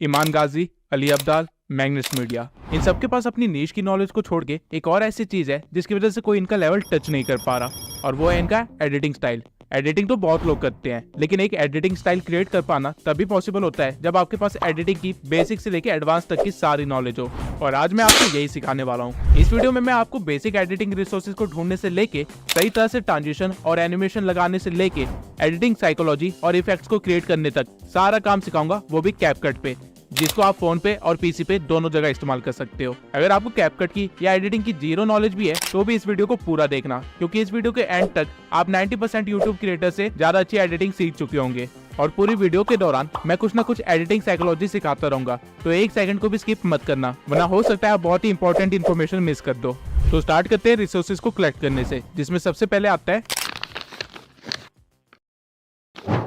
ईमान गाजी, Ali Abdal, Magnus media, इन सबके पास अपनी नीश की नॉलेज को छोड़ के एक और ऐसी चीज है जिसकी वजह से कोई इनका लेवल टच नहीं कर पा रहा, और वो है इनका एडिटिंग स्टाइल। एडिटिंग तो बहुत लोग करते हैं, लेकिन एक एडिटिंग स्टाइल क्रिएट कर पाना तभी पॉसिबल होता है जब आपके पास एडिटिंग की बेसिक से लेकर एडवांस तक की सारी नॉलेज हो, और आज मैं आपको यही सिखाने वाला हूँ। इस वीडियो में मैं आपको बेसिक एडिटिंग रिसोर्सेज को ढूंढने से लेके सही तरह से ट्रांजिशन और एनिमेशन लगाने से लेके एडिटिंग साइकोलॉजी और इफेक्ट्स को क्रिएट करने तक सारा काम सिखाऊंगा, वो भी कैपकट पे, जिसको आप फोन पे और पीसी पे दोनों जगह इस्तेमाल कर सकते हो। अगर आपको कैपकट की या एडिटिंग की जीरो नॉलेज भी है तो भी इस वीडियो को पूरा देखना, क्योंकि इस वीडियो के एंड तक आप 90% यूट्यूब क्रिएटर से ज्यादा अच्छी एडिटिंग सीख चुके होंगे, और पूरी वीडियो के दौरान मैं कुछ ना कुछ एडिटिंग साइकोलॉजी सिखाता रहूंगा, तो एक सेकंड को भी स्किप मत करना, वरना हो सकता है आप बहुत ही इंपॉर्टेंट इन्फॉर्मेशन मिस कर दो। तो स्टार्ट करते हैं रिसोर्सेज को कलेक्ट करने से, जिसमें सबसे पहले आता है,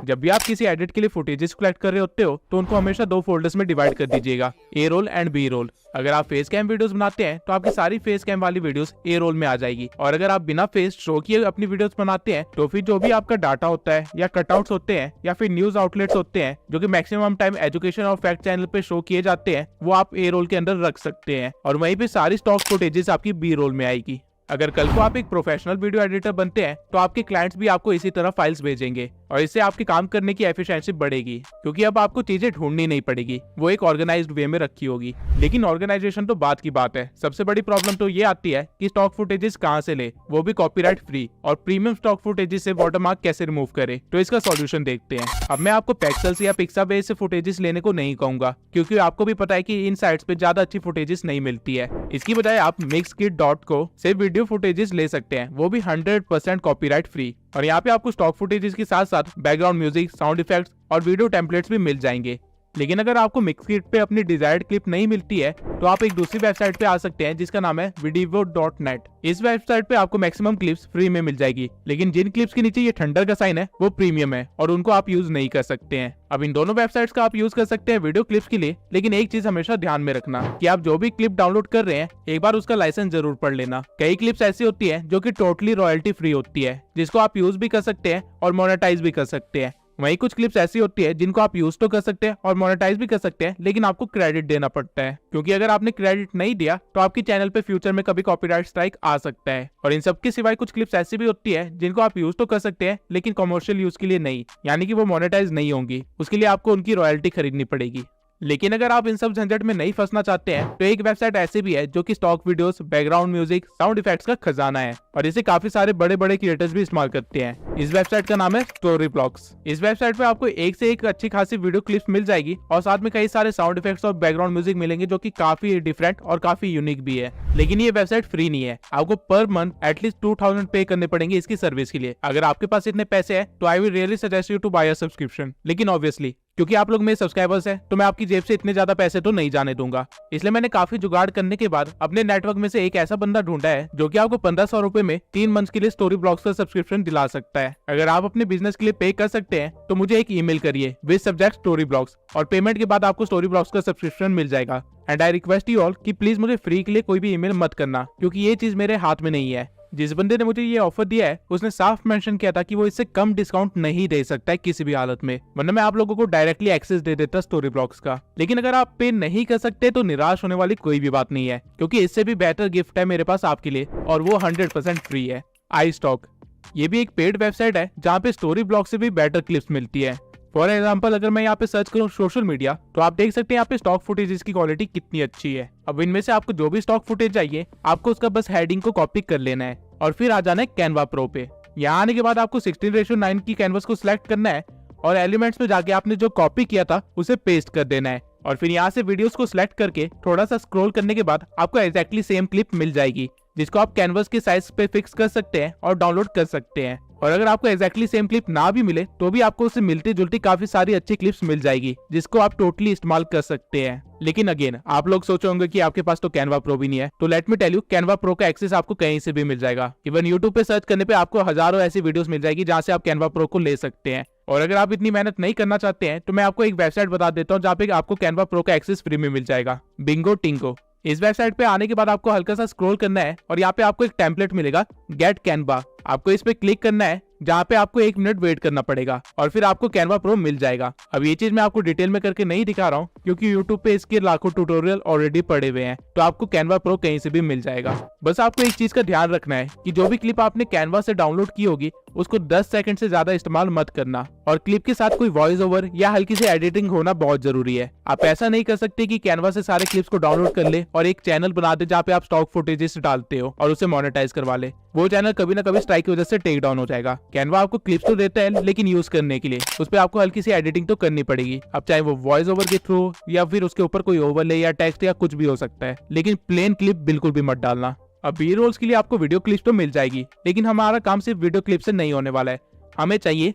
जब भी आप किसी एडिट के लिए फुटेजेस कलेक्ट कर रहे होते हो तो उनको हमेशा दो फोल्डर्स में डिवाइड कर दीजिएगा, ए रोल एंड बी रोल। अगर आप फेस कैम वीडियोस बनाते हैं तो आपकी सारी फेस कैम वाली वीडियोस ए रोल में आ जाएगी, और अगर आप बिना फेस शो किए अपनी वीडियोस बनाते हैं तो फिर जो भी आपका डाटा होता है या कटआउट्स होते हैं या फिर न्यूज आउटलेट्स होते हैं जो कि मैक्सिमम टाइम एजुकेशन और फैक्ट चैनल पे शो किए जाते हैं, वो आप ए रोल के अंदर रख सकते हैं, और वहीं पे सारी स्टॉक फुटेजेस आपकी बी रोल में आएगी। अगर कल को आप एक प्रोफेशनल वीडियो एडिटर बनते हैं तो आपके क्लाइंट्स भी आपको इसी तरह फाइल्स भेजेंगे, और इससे आपके काम करने की एफिशिएंसी बढ़ेगी, क्योंकि अब आपको चीजें ढूंढनी नहीं पड़ेगी, वो एक ऑर्गेनाइज्ड वे में रखी होगी। लेकिन ऑर्गेनाइजेशन तो बात की बात है, सबसे बड़ी प्रॉब्लम तो ये आती है कि स्टॉक फुटेजेस कहाँ से ले, वो भी कॉपीराइट फ्री, और प्रीमियम स्टॉक फुटेजेस से वाटरमार्क कैसे रिमूव करे। तो इसका सॉल्यूशन देखते हैं। अब मैं आपको पेक्सल्स या पिक्साबेस से फुटेजेस लेने को नहीं कहूंगा, क्योंकि आपको भी पता है कि इन साइट्स पे ज्यादा अच्छी फुटेजेस नहीं मिलती है। इसकी बजाय आप mixkit.co से वीडियो फुटेजेस ले सकते हैं, वो भी 100% कॉपीराइट फ्री, और यहाँ पे आपको स्टॉक फुटेजेस के साथ साथ बैकग्राउंड म्यूजिक, साउंड इफेक्ट्स और वीडियो टेम्पलेट्स भी मिल जाएंगे। लेकिन अगर आपको मिक्सकिट पे अपनी डिजायर्ड क्लिप नहीं मिलती है तो आप एक दूसरी वेबसाइट पे आ सकते हैं जिसका नाम है videvo.net। इस वेबसाइट पे आपको मैक्सिमम क्लिप्स फ्री में मिल जाएगी, लेकिन जिन क्लिप्स के नीचे ये थंडर का साइन है वो प्रीमियम है और उनको आप यूज नहीं कर सकते हैं। अब इन दोनों वेबसाइट्स का आप यूज कर सकते हैं वीडियो क्लिप्स के लिए, लेकिन एक चीज हमेशा ध्यान में रखना कि आप जो भी क्लिप डाउनलोड कर रहे हैं एक बार उसका लाइसेंस जरूर पढ़ लेना। कई क्लिप्स ऐसी होती है जो कि टोटली रॉयल्टी फ्री होती है, जिसको आप यूज भी कर सकते हैं और मोनेटाइज भी कर सकते हैं। वहीं कुछ क्लिप्स ऐसी होती है जिनको आप यूज तो कर सकते हैं और मोनेटाइज भी कर सकते हैं, लेकिन आपको क्रेडिट देना पड़ता है, क्योंकि अगर आपने क्रेडिट नहीं दिया तो आपके चैनल पे फ्यूचर में कभी कॉपीराइट स्ट्राइक आ सकता है। और इन सब के सिवाय कुछ क्लिप्स ऐसी भी होती है जिनको आप यूज तो कर सकते हैं लेकिन कमर्शियल यूज के लिए नहीं, यानी कि वो मोनेटाइज नहीं होंगी, उसके लिए आपको उनकी रॉयल्टी खरीदनी पड़ेगी। लेकिन अगर आप इन सब झंझट में नहीं फंसना चाहते हैं तो एक वेबसाइट ऐसी भी है जो कि stock videos, background music, sound effects का खजाना है, और इसे काफी सारे बड़े बड़े क्रिएटर्स भी इस्तेमाल करते हैं। इस वेबसाइट का नाम है स्टोरीब्लॉक्स। इस वेबसाइट पे आपको एक से एक अच्छी खासी वीडियो क्लिप्स मिल जाएगी, और साथ में कई सारे साउंड इफेक्ट्स और बैकग्राउंड म्यूजिक मिलेंगे जो कि काफी डिफरेंट और काफी यूनिक भी है। लेकिन ये वेबसाइट फ्री नहीं है, आपको पर मंथ एटलीस्ट 2000 पे करने पड़ेंगे इसकी सर्विस के लिए। अगर आपके पास इतने पैसे हैं तो I will really suggest you to buy a subscription, लेकिन ऑब्वियसली क्योंकि आप लोग मेरे सब्सक्राइबर्स हैं तो मैं आपकी जेब से इतने ज्यादा पैसे तो नहीं जाने दूंगा, इसलिए मैंने काफी जुगाड़ करने के बाद अपने नेटवर्क में से एक ऐसा बंदा ढूंढा है जो कि आपको 1500 रुपए में 3 मंथ के लिए स्टोरी ब्लॉग्स का सब्सक्रिप्शन दिला सकता है। अगर आप अपने बिजनेस के लिए पे कर सकते हैं तो मुझे एक ईमेल करिए विद सब्जेक्ट स्टोरी ब्लॉग्स, और पेमेंट के बाद आपको स्टोरी ब्लॉग्स का सब्सक्रिप्शन मिल जाएगा। And I request you all कि प्लीज मुझे फ्री के लिए कोई भी ईमेल मत करना, क्योंकि ये चीज मेरे हाथ में नहीं है। जिस बंदे ने मुझे ये ऑफर दिया है उसने साफ मेंशन किया था कि वो इससे कम डिस्काउंट नहीं दे सकता है किसी भी हालत में, वरना मैं आप लोगों को डायरेक्टली एक्सेस दे देता स्टोरी ब्लॉग्स का। लेकिन अगर आप पे नहीं कर सकते तो निराश होने वाली कोई भी बात नहीं है, क्योंकि इससे भी बेहतर गिफ्ट है मेरे पास आपके लिए, और वो 100% फ्री है। आई स्टॉक, ये भी एक पेड वेबसाइट है जहाँ पे स्टोरी ब्लॉग से भी बेटर क्लिप्स मिलती है। फॉर एग्जाम्पल अगर मैं यहाँ पे सर्च करूँ सोशल मीडिया तो आप देख सकते हैं यहाँ पे स्टॉक फुटेजेस की क्वालिटी कितनी अच्छी है। अब इनमें से आपको जो भी स्टॉक फुटेज चाहिए आपको उसका बस हेडिंग को कॉपी कर लेना है और फिर आ जाना है कैनवा प्रो पे। यहाँ आने के बाद आपको 16:9 की कैनवस को सिलेक्ट करना है और एलिमेंट्स में जाके आपने जो कॉपी किया था उसे पेस्ट कर देना है, और फिर यहाँ से वीडियोस को सिलेक्ट करके थोड़ा सा स्क्रॉल करने के बाद आपको एग्जैक्टली सेम क्लिप मिल जाएगी, जिसको आप कैनवस के साइज पे फिक्स कर सकते हैं और डाउनलोड कर सकते हैं। और अगर आपको एग्जैक्टली सेम क्लिप ना भी मिले तो भी आपको उससे मिलती जुलती काफी सारी अच्छी क्लिप्स मिल जाएगी, जिसको आप टोटली इस्तेमाल कर सकते हैं। लेकिन अगेन आप लोग सोचे होंगे कि आपके पास तो कैनवा प्रो भी नहीं है, तो let me tell you Canva pro का एक्सेस आपको कहीं से भी मिल जाएगा। इवन यूट्यूब पे सर्च करने पे आपको हजारों ऐसी वीडियोस मिल जाएगी जहाँ से आप कैनवा प्रो को ले सकते हैं। और अगर आप इतनी मेहनत नहीं करना चाहते हैं तो मैं आपको एक वेबसाइट बता देता हूँ जहाँ पे आपको कैनवा प्रो का एक्सेस फ्री में मिल जाएगा, बिंगो टिंगो। इस वेबसाइट पे आने के बाद आपको हल्का सा स्क्रॉल करना है और यहाँ पे आपको एक टेम्पलेट मिलेगा गेट कैनवा। आपको इस पे क्लिक करना है, जहाँ पे आपको 1 मिनट वेट करना पड़ेगा और फिर आपको कैनवा प्रो मिल जाएगा। अब ये चीज मैं आपको डिटेल में करके नहीं दिखा रहा हूँ क्योंकि यूट्यूब पे इसके लाखों ट्यूटोरियल ऑलरेडी पड़े हुए हैं, तो आपको कैनवा प्रो कहीं से भी मिल जाएगा। बस आपको एक चीज का ध्यान रखना है कि जो भी क्लिप आपने कैनवा से डाउनलोड की होगी उसको 10 सेकंड से ज्यादा इस्तेमाल मत करना, और क्लिप के साथ कोई वॉइस ओवर या हल्की सी एडिटिंग होना बहुत जरूरी है। आप ऐसा नहीं कर सकते कि कैनवा से सारे क्लिप्स को डाउनलोड कर ले और एक चैनल बना दे जहाँ पे आप स्टॉक फुटेजेस डालते हो और उसे मोनेटाइज करवा ले। वो चैनल कभी ना कभी स्ट्राइक की वजह से टेक डाउन हो जाएगा। कैनवा आपको क्लिप्स तो देता है, लेकिन यूज करने के लिए उस पर आपको हल्की सी एडिटिंग तो करनी पड़ेगी। अब चाहे वो वॉइस ओवर के थ्रू या फिर उसके ऊपर कोई ओवरले या टेक्स्ट या कुछ भी हो सकता है, लेकिन प्लेन क्लिप बिल्कुल भी मत डालना। अब बी रोल्स के लिए आपको वीडियो क्लिप्स तो मिल जाएगी, लेकिन हमारा काम सिर्फ वीडियो क्लिप से नहीं होने वाला है। हमें चाहिए,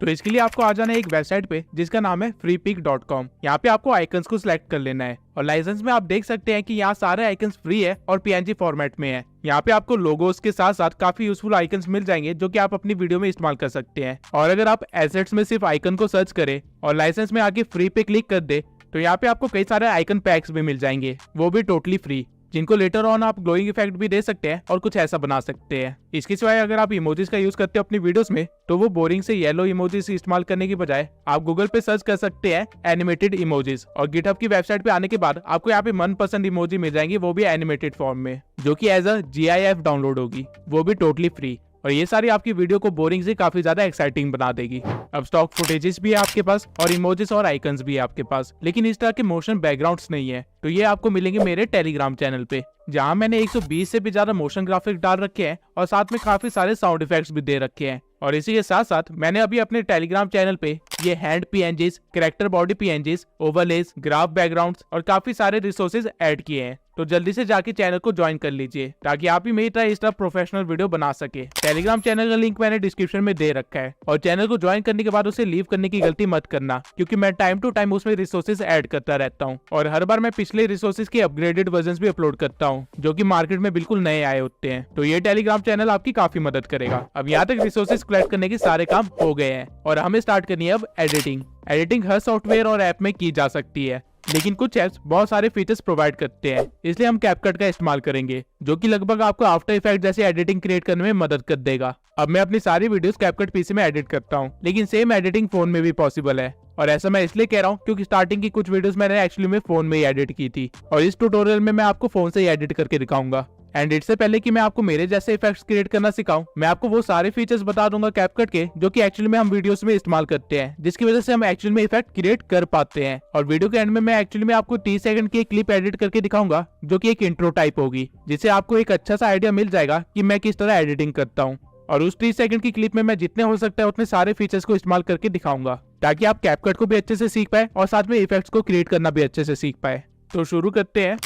तो इसके लिए आपको आ जाना है एक वेबसाइट पे जिसका नाम है freepik.com। यहाँ पे आपको आइकन्स को सिलेक्ट कर लेना है और लाइसेंस में आप देख सकते हैं कि यहाँ सारे आइकन्स फ्री है और PNG फॉर्मेट में है। यहाँ पे आपको लोगोस के साथ साथ काफी यूजफुल आइकन्स मिल जाएंगे जो कि आप अपनी वीडियो में इस्तेमाल कर सकते हैं। और अगर आप एसेट्स में सिर्फ आइकन को सर्च करें और लाइसेंस में आके फ्री पे क्लिक कर दे तो यहाँ पे आपको कई सारे आइकन पैक्स भी मिल जाएंगे, वो भी टोटली फ्री, जिनको लेटर ऑन आप ग्लोइंग इफेक्ट भी दे सकते हैं और कुछ ऐसा बना सकते हैं। इसके सिवाय अगर आप इमोजीज का यूज करते हो अपनी वीडियोस में तो वो बोरिंग से येलो इमोजीज इस्तेमाल करने की बजाय आप गूगल पे सर्च कर सकते हैं एनिमेटेड इमोजीज, और गिटहब की वेबसाइट पे आने के बाद आपको यहाँ पे मनपसंद इमोजी मिल जाएंगी, वो भी एनिमेटेड फॉर्म में, जो कि एज अ GIF डाउनलोड होगी, वो भी टोटली फ्री। और ये सारी आपकी वीडियो को बोरिंग से काफी ज्यादा एक्साइटिंग बना देगी। अब स्टॉक फुटेजेस भी है आपके पास और इमोजीज और आइकन्स भी है आपके पास, लेकिन इस तरह के मोशन बैकग्राउंड्स नहीं है। तो ये आपको मिलेंगे मेरे टेलीग्राम चैनल पे, जहाँ मैंने 120 से भी ज्यादा मोशन ग्राफिक डाल रखे हैं और साथ में काफी सारे साउंड इफेक्ट्स भी दे रखे हैं। और इसी के साथ साथ मैंने अभी अपने टेलीग्राम चैनल पे ये hand PNGs, character body PNGs, overlays, graph backgrounds और काफी सारे रिसोर्सेज ऐड किए हैं। तो जल्दी से जाके चैनल को ज्वाइन कर लीजिए ताकि आप भी मेरी तरह इस तरह प्रोफेशनल वीडियो बना सके। टेलीग्राम चैनल का लिंक मैंने डिस्क्रिप्शन में दे रखा है, और चैनल को ज्वाइन करने के बाद उसे लीव करने की गलती मत करना, क्योंकि मैं टाइम टू टाइम उसमें रिसोर्सेज ऐड करता रहता हूँ और हर बार मैं पिछले रिसोर्सेज के अपग्रेडेड वर्जन भी अपलोड करता हूँ जो कि मार्केट में बिल्कुल नए आए होते हैं। तो ये टेलीग्राम चैनल आपकी काफी मदद करेगा। अब यहाँ तक रिसोर्सेज कलेक्ट करने के सारे काम हो गए हैं और हमें स्टार्ट करनी है अब एडिटिंग। एडिटिंग हर सॉफ्टवेयर और ऐप में की जा सकती है, लेकिन कुछ ऐप्स बहुत सारे फीचर्स प्रोवाइड करते हैं, इसलिए हम कैपकट का इस्तेमाल करेंगे, जो कि लगभग आपको आफ्टर इफेक्ट जैसे एडिटिंग क्रिएट करने में मदद कर देगा। अब मैं अपनी सारी वीडियोस कैपकट PC में एडिट करता हूँ, लेकिन सेम एडिटिंग फोन में भी पॉसिबल है। और ऐसा मैं इसलिए कह रहा हूँ क्योंकि स्टार्टिंग की कुछ वीडियोस मैंने एक्चुअली में फोन में ही एडिट की थी, और इस ट्यूटोरियल में मैं आपको फोन से ही एडिट करके दिखाऊंगा। एंड इससे पहले कि मैं आपको मेरे जैसे इफेक्ट्स क्रिएट करना सिखाऊं, मैं आपको वो सारे फीचर्स बता दूंगा कैपकट के जो कि एक्चुअली में हम वीडियोस में इस्तेमाल करते हैं, जिसकी वजह से हम एक्चुअली में इफेक्ट क्रिएट कर पाते हैं। और वीडियो के एंड में मैं एक्चुअली में आपको 30 सेकंड की एक क्लिप एडिट करके दिखाऊंगा जो कि एक इंट्रो टाइप होगी, जिससे आपको एक अच्छा सा आइडिया मिल जाएगा कि मैं किस तरह एडिटिंग करता हूँ। और उस 30 सेकंड की क्लिप में मैं जितने हो सकता है उतने सारे फीचर्स को इस्तेमाल करके दिखाऊंगा, ताकि आप कैपकट को भी अच्छे से सीख पाए और साथ में इफेक्ट्स को क्रिएट करना भी अच्छे से सीख पाए। तो शुरू करते हैं।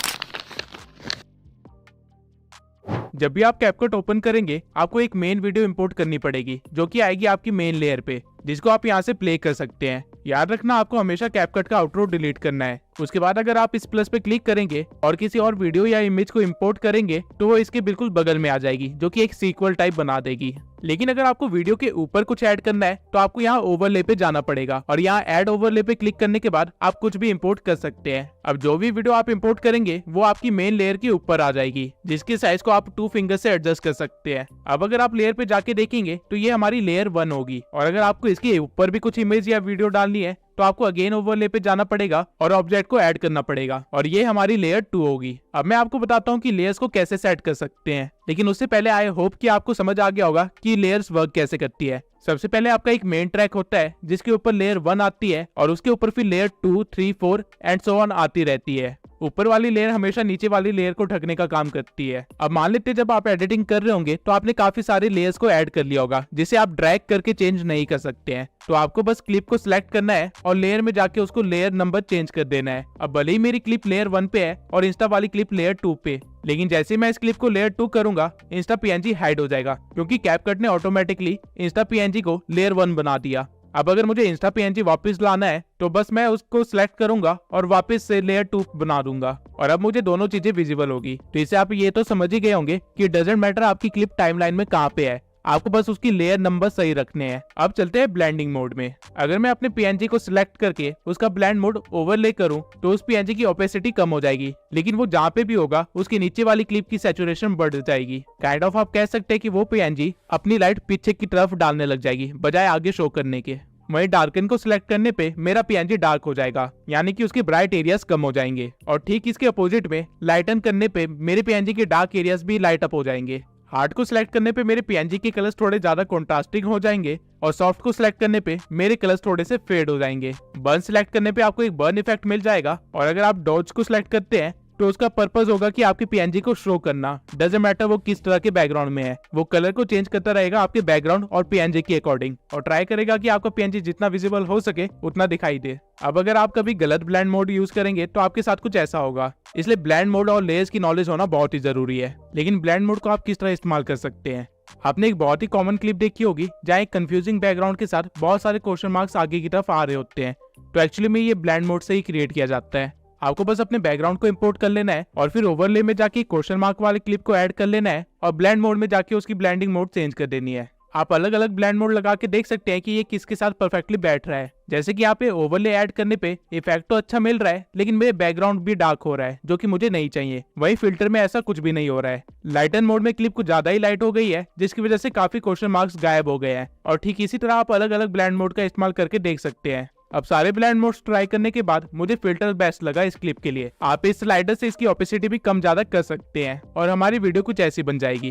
जब भी आप कैपकट ओपन करेंगे आपको एक मेन वीडियो इंपोर्ट करनी पड़ेगी, जो कि आएगी आपकी मेन लेयर पे, जिसको आप यहाँ से प्ले कर सकते हैं। याद रखना आपको हमेशा कैपकट का आउटरो डिलीट करना है। उसके बाद अगर आप इस प्लस पे क्लिक करेंगे और किसी और वीडियो या इमेज को इंपोर्ट करेंगे तो वो इसके बिल्कुल बगल में आ जाएगी, जो कि एक सीक्वल टाइप बना देगी। लेकिन अगर आपको वीडियो के ऊपर कुछ ऐड करना है तो आपको यहाँ ओवरले पे जाना पड़ेगा, और यहाँ ऐड ओवरले पे क्लिक करने के बाद आप कुछ भी इंपोर्ट कर सकते हैं। अब जो भी वीडियो आप इंपोर्ट करेंगे वो आपकी मेन लेयर के ऊपर आ जाएगी, जिसके साइज को आप 2 फिंगर से एडजस्ट कर सकते हैं। अब अगर आप लेयर पे जाके देखेंगे तो ये हमारी लेयर 1 होगी, और अगर आपको इसके ऊपर भी कुछ इमेज या वीडियो डालनी है तो आपको अगेन ओवरले पे जाना पड़ेगा और ऑब्जेक्ट को ऐड करना पड़ेगा, और ये हमारी लेयर 2 होगी। अब मैं आपको बताता हूँ कि लेयर्स को कैसे सेट कर सकते हैं, लेकिन उससे पहले आई होप कि आपको समझ आ गया होगा कि लेयर्स वर्क कैसे करती है। सबसे पहले आपका एक मेन ट्रैक होता है जिसके ऊपर लेयर 1 आती है, और उसके ऊपर फिर लेयर 2, 3, 4 एंड सो ऑन आती रहती है। ऊपर वाली लेयर हमेशा नीचे वाली लेयर को ढकने का काम करती है। अब मान लेते हैं जब आप एडिटिंग कर रहे होंगे तो आपने काफी सारे लेयर्स को ऐड कर लिया होगा, जिसे आप ड्रैग करके चेंज नहीं कर सकते हैं। तो आपको बस क्लिप को सिलेक्ट करना है और लेयर में जाके उसको लेयर नंबर चेंज कर देना है। अब भले ही मेरी क्लिप लेयर 1 पे है और इंस्टा वाली क्लिप लेयर 2 पे, लेकिन जैसे मैं इस क्लिप को लेयर 2 करूंगा इंस्टा PNG हाइड हो जाएगा, क्योंकि कैपकट ने ऑटोमेटिकली इंस्टा PNG को लेयर 1 बना दिया। अब अगर मुझे इंस्टा PNG वापस लाना है तो बस मैं उसको सिलेक्ट करूंगा और वापस से लेयर 2 बना दूंगा, और अब मुझे दोनों चीजें विजिबल होगी। तो इससे आप ये तो समझ ही गए होंगे कि डजंट मैटर आपकी क्लिप टाइमलाइन में कहाँ पे है, आपको बस उसकी लेयर नंबर सही रखने हैं। अब चलते हैं ब्लेंडिंग मोड में। अगर मैं अपने पीएनजी को सिलेक्ट करके उसका ब्लेंड मोड ओवरले करूं तो उस पीएनजी की ओपेसिटी कम हो जाएगी, लेकिन वो जहाँ पे भी होगा उसके नीचे वाली क्लिप की सैचुरेशन बढ़ जाएगी। काइंड ऑफ आप कह सकते हैं कि वो पीएनजी अपनी लाइट पीछे की तरफ डालने लग जाएगी बजाय आगे शो करने के। वहीं डार्कन को सिलेक्ट करने पे मेरा पीएनजी डार्क हो जाएगा, यानी कि उसके ब्राइट एरियाज कम हो जाएंगे। और ठीक इसके अपोजिट में लाइटन करने पे मेरे पीएनजी के डार्क एरियाज भी लाइट अप हो जाएंगे। हार्ड को सिलेक्ट करने पे मेरे पीएनजी के कलर्स थोड़े ज्यादा कॉन्ट्रास्टिंग हो जाएंगे और सॉफ्ट को सिलेक्ट करने पे मेरे कलर्स थोड़े से फेड हो जाएंगे। बर्न सिलेक्ट करने पे आपको एक बर्न इफेक्ट मिल जाएगा और अगर आप डॉज को सिलेक्ट करते हैं तो उसका पर्पस होगा कि आपके पीएनजी को शो करना। डजंट मैटर वो किस तरह के बैकग्राउंड में है, वो कलर को चेंज करता रहेगा आपके बैकग्राउंड और पीएनजी के अकॉर्डिंग और ट्राई करेगा कि आपका पीएनजी जितना विजिबल हो सके उतना दिखाई दे। अब अगर आप कभी गलत ब्लेंड मोड यूज करेंगे तो आपके साथ कुछ ऐसा होगा। इसलिए ब्लेंड मोड और लेयर्स की नॉलेज होना बहुत ही जरूरी है। लेकिन ब्लेंड मोड को आप किस तरह इस्तेमाल कर सकते हैं? आपने एक बहुत ही कॉमन क्लिप देखी होगी जहाँ एक कंफ्यूजिंग बैकग्राउंड के साथ बहुत सारे क्वेश्चन मार्क्स आगे की तरफ आ रहे होते हैं। तो एक्चुअली में ये ब्लेंड मोड से ही क्रिएट किया जाता है। आपको बस अपने बैकग्राउंड को इंपोर्ट कर लेना है और फिर ओवरले में जाके क्वेश्चन मार्क वाले क्लिप को ऐड कर लेना है और ब्लेंड मोड में जाके उसकी ब्लेंडिंग मोड चेंज कर देनी है। आप अलग अलग ब्लेंड मोड लगा के देख सकते हैं कि ये किसके साथ परफेक्टली बैठ रहा है। जैसे कि यहाँ पे ओवरले ऐड करने पे इफेक्ट तो अच्छा मिल रहा है, लेकिन मेरे बैकग्राउंड भी डार्क हो रहा है जो कि मुझे नहीं चाहिए। वही फिल्टर में ऐसा कुछ भी नहीं हो रहा है। लाइटन मोड में क्लिप कुछ ज्यादा ही लाइट हो गई है, जिसकी वजह से काफी क्वेश्चन मार्क्स गायब हो गए हैं। और ठीक इसी तरह आप अलग अलग ब्लेंड मोड का इस्तेमाल करके देख सकते हैं। अब सारे ब्लेंड मोड्स ट्राई करने के बाद मुझे फिल्टर बेस्ट लगा इस क्लिप के लिए। आप इस स्लाइडर से इसकी ओपेसिटी भी कम ज्यादा कर सकते हैं और हमारी वीडियो कुछ ऐसी बन जाएगी।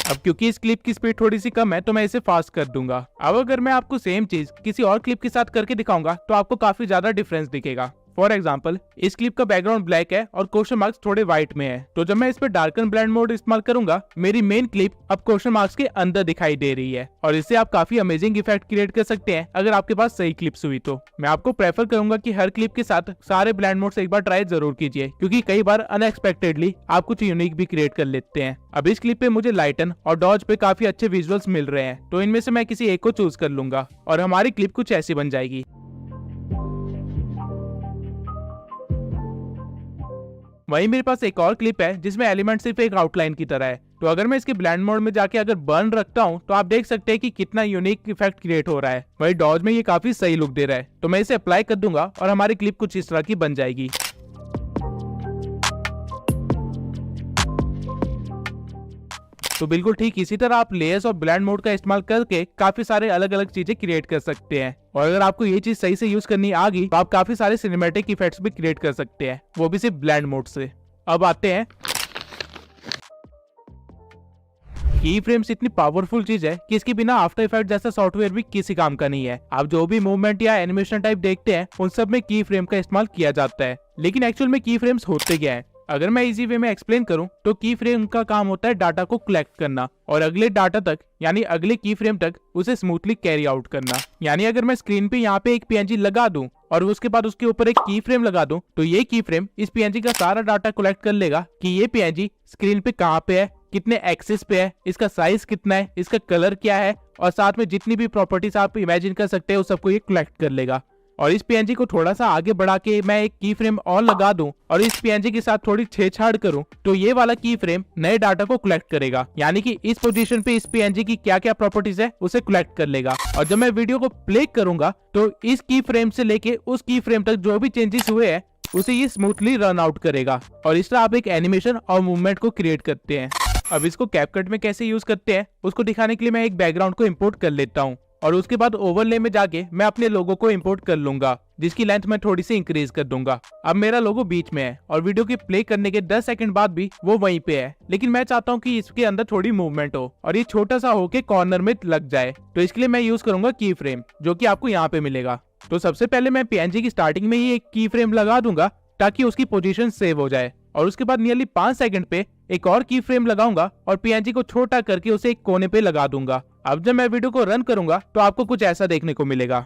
अब क्योंकि इस क्लिप की स्पीड थोड़ी सी कम है तो मैं इसे फास्ट कर दूंगा। अब अगर मैं आपको सेम चीज किसी और क्लिप के साथ करके दिखाऊंगा तो आपको काफी ज्यादा डिफरेंस दिखेगा। फॉर एग्जाम्पल, इस क्लिप का बैकग्राउंड ब्लैक है और क्वेश्चन मार्क्स थोड़े व्हाइट में है, तो जब मैं इस पर डार्कन ब्लेंड मोड इस्तेमाल करूंगा मेरी मेन क्लिप अब क्वेश्चन मार्क्स के अंदर दिखाई दे रही है और इससे आप काफी अमेजिंग इफेक्ट क्रिएट कर सकते हैं अगर आपके पास सही क्लिप्स हुई तो। मैं आपको प्रेफर करूंगा कि हर क्लिप के साथ सारे ब्लेंड मोड्स एक बार ट्राई जरूर कीजिए, क्योंकि कई बार अनएक्सपेक्टेडली आप कुछ यूनिक भी क्रिएट कर लेते हैं। अब इस क्लिप पे मुझे लाइटन और डॉज पे काफी अच्छे विजुअल्स मिल रहे हैं, तो इनमें से मैं किसी एक को चूज कर लूंगा और हमारी क्लिप कुछ ऐसी बन जाएगी। वहीं मेरे पास एक और क्लिप है जिसमें एलिमेंट सिर्फ एक आउटलाइन की तरह है, तो अगर मैं इसके ब्लेंड मोड में जाके अगर बर्न रखता हूं तो आप देख सकते हैं कि कितना यूनिक इफेक्ट क्रिएट हो रहा है। वहीं डॉज में ये काफी सही लुक दे रहा है, तो मैं इसे अप्लाई कर दूंगा और हमारी क्लिप कुछ इस तरह की बन जाएगी। तो बिल्कुल ठीक इसी तरह आप लेयर्स और ब्लेंड मोड का इस्तेमाल करके काफी सारे अलग अलग चीजें क्रिएट कर सकते हैं। और अगर आपको ये चीज सही से यूज करनी आ गई तो आप काफी सारे सिनेमैटिक इफेक्ट्स भी क्रिएट कर सकते हैं, वो भी सिर्फ ब्लेंड मोड से। अब आते हैं, की फ्रेम्स इतनी पावरफुल चीज है कि इसके बिना आफ्टर इफेक्ट जैसा सॉफ्टवेयर भी किसी काम का नहीं है। आप जो भी मूवमेंट या एनिमेशन टाइप देखते हैं उन सब में की फ्रेम का इस्तेमाल किया जाता है, लेकिन एक्चुअल में की फ्रेम्स होते क्या है? अगर मैं इजी वे में एक्सप्लेन करूं तो की फ्रेम का काम होता है डाटा को कलेक्ट करना और अगले डाटा तक यानी अगले की फ्रेम तक उसे स्मूथली कैरी आउट करना। यानी अगर मैं स्क्रीन पे यहाँ पे एक पीएनजी लगा दूं और उसके बाद उसके ऊपर एक की फ्रेम लगा दूं तो ये की फ्रेम इस पीएनजी का सारा डाटा कलेक्ट कर लेगा कि ये पीएनजी स्क्रीन पे कहाँ पे है, कितने एक्सिस पे है, इसका साइज कितना है, इसका कलर क्या है और साथ में जितनी भी प्रॉपर्टीज आप इमेजिन कर सकते हैं उस सबको ये कलेक्ट कर लेगा। और इस पीएनजी को थोड़ा सा आगे बढ़ा के मैं एक की फ्रेम और लगा दूं और इस पीएनजी के साथ थोड़ी छेड़छाड़ करूं तो ये वाला की फ्रेम नए डाटा को कलेक्ट करेगा, यानी कि इस पोजीशन पे इस पीएनजी की क्या क्या प्रॉपर्टीज है उसे कलेक्ट कर लेगा। और जब मैं वीडियो को प्ले करूंगा तो इस की फ्रेम से लेके उस की फ्रेम तक जो भी चेंजेस हुए हैं उसे ये स्मूथली रन आउट करेगा और इस तरह आप एक एनिमेशन और मूवमेंट को क्रिएट करते हैं। अब इसको कैपकट में कैसे यूज करते हैं उसको दिखाने के लिए मैं एक बैकग्राउंड को इम्पोर्ट कर लेता हूँ और उसके बाद ओवरले में जाके मैं अपने लोगो को इंपोर्ट कर लूंगा, जिसकी लेंथ मैं थोड़ी सी इंक्रीज कर दूंगा। अब मेरा लोगो बीच में है और वीडियो के प्ले करने के 10 सेकंड बाद भी वो वहीं पे है, लेकिन मैं चाहता हूँ कि इसके अंदर थोड़ी मूवमेंट हो और ये छोटा सा होके कॉर्नर में लग जाए, तो इसके लिए मैं यूज करूंगा की फ्रेम, जो कि आपको यहाँ पे मिलेगा। तो सबसे पहले मैं पीएनजी की स्टार्टिंग में ही एक की फ्रेम लगा दूंगा ताकि उसकी पोजीशन सेव हो जाए और उसके बाद नियरली 5 सेकंड पे एक और की फ्रेम लगाऊंगा और पीएनजी को छोटा करके उसे एक कोने पे लगा दूंगा। अब जब मैं वीडियो को रन करूंगा तो आपको कुछ ऐसा देखने को मिलेगा।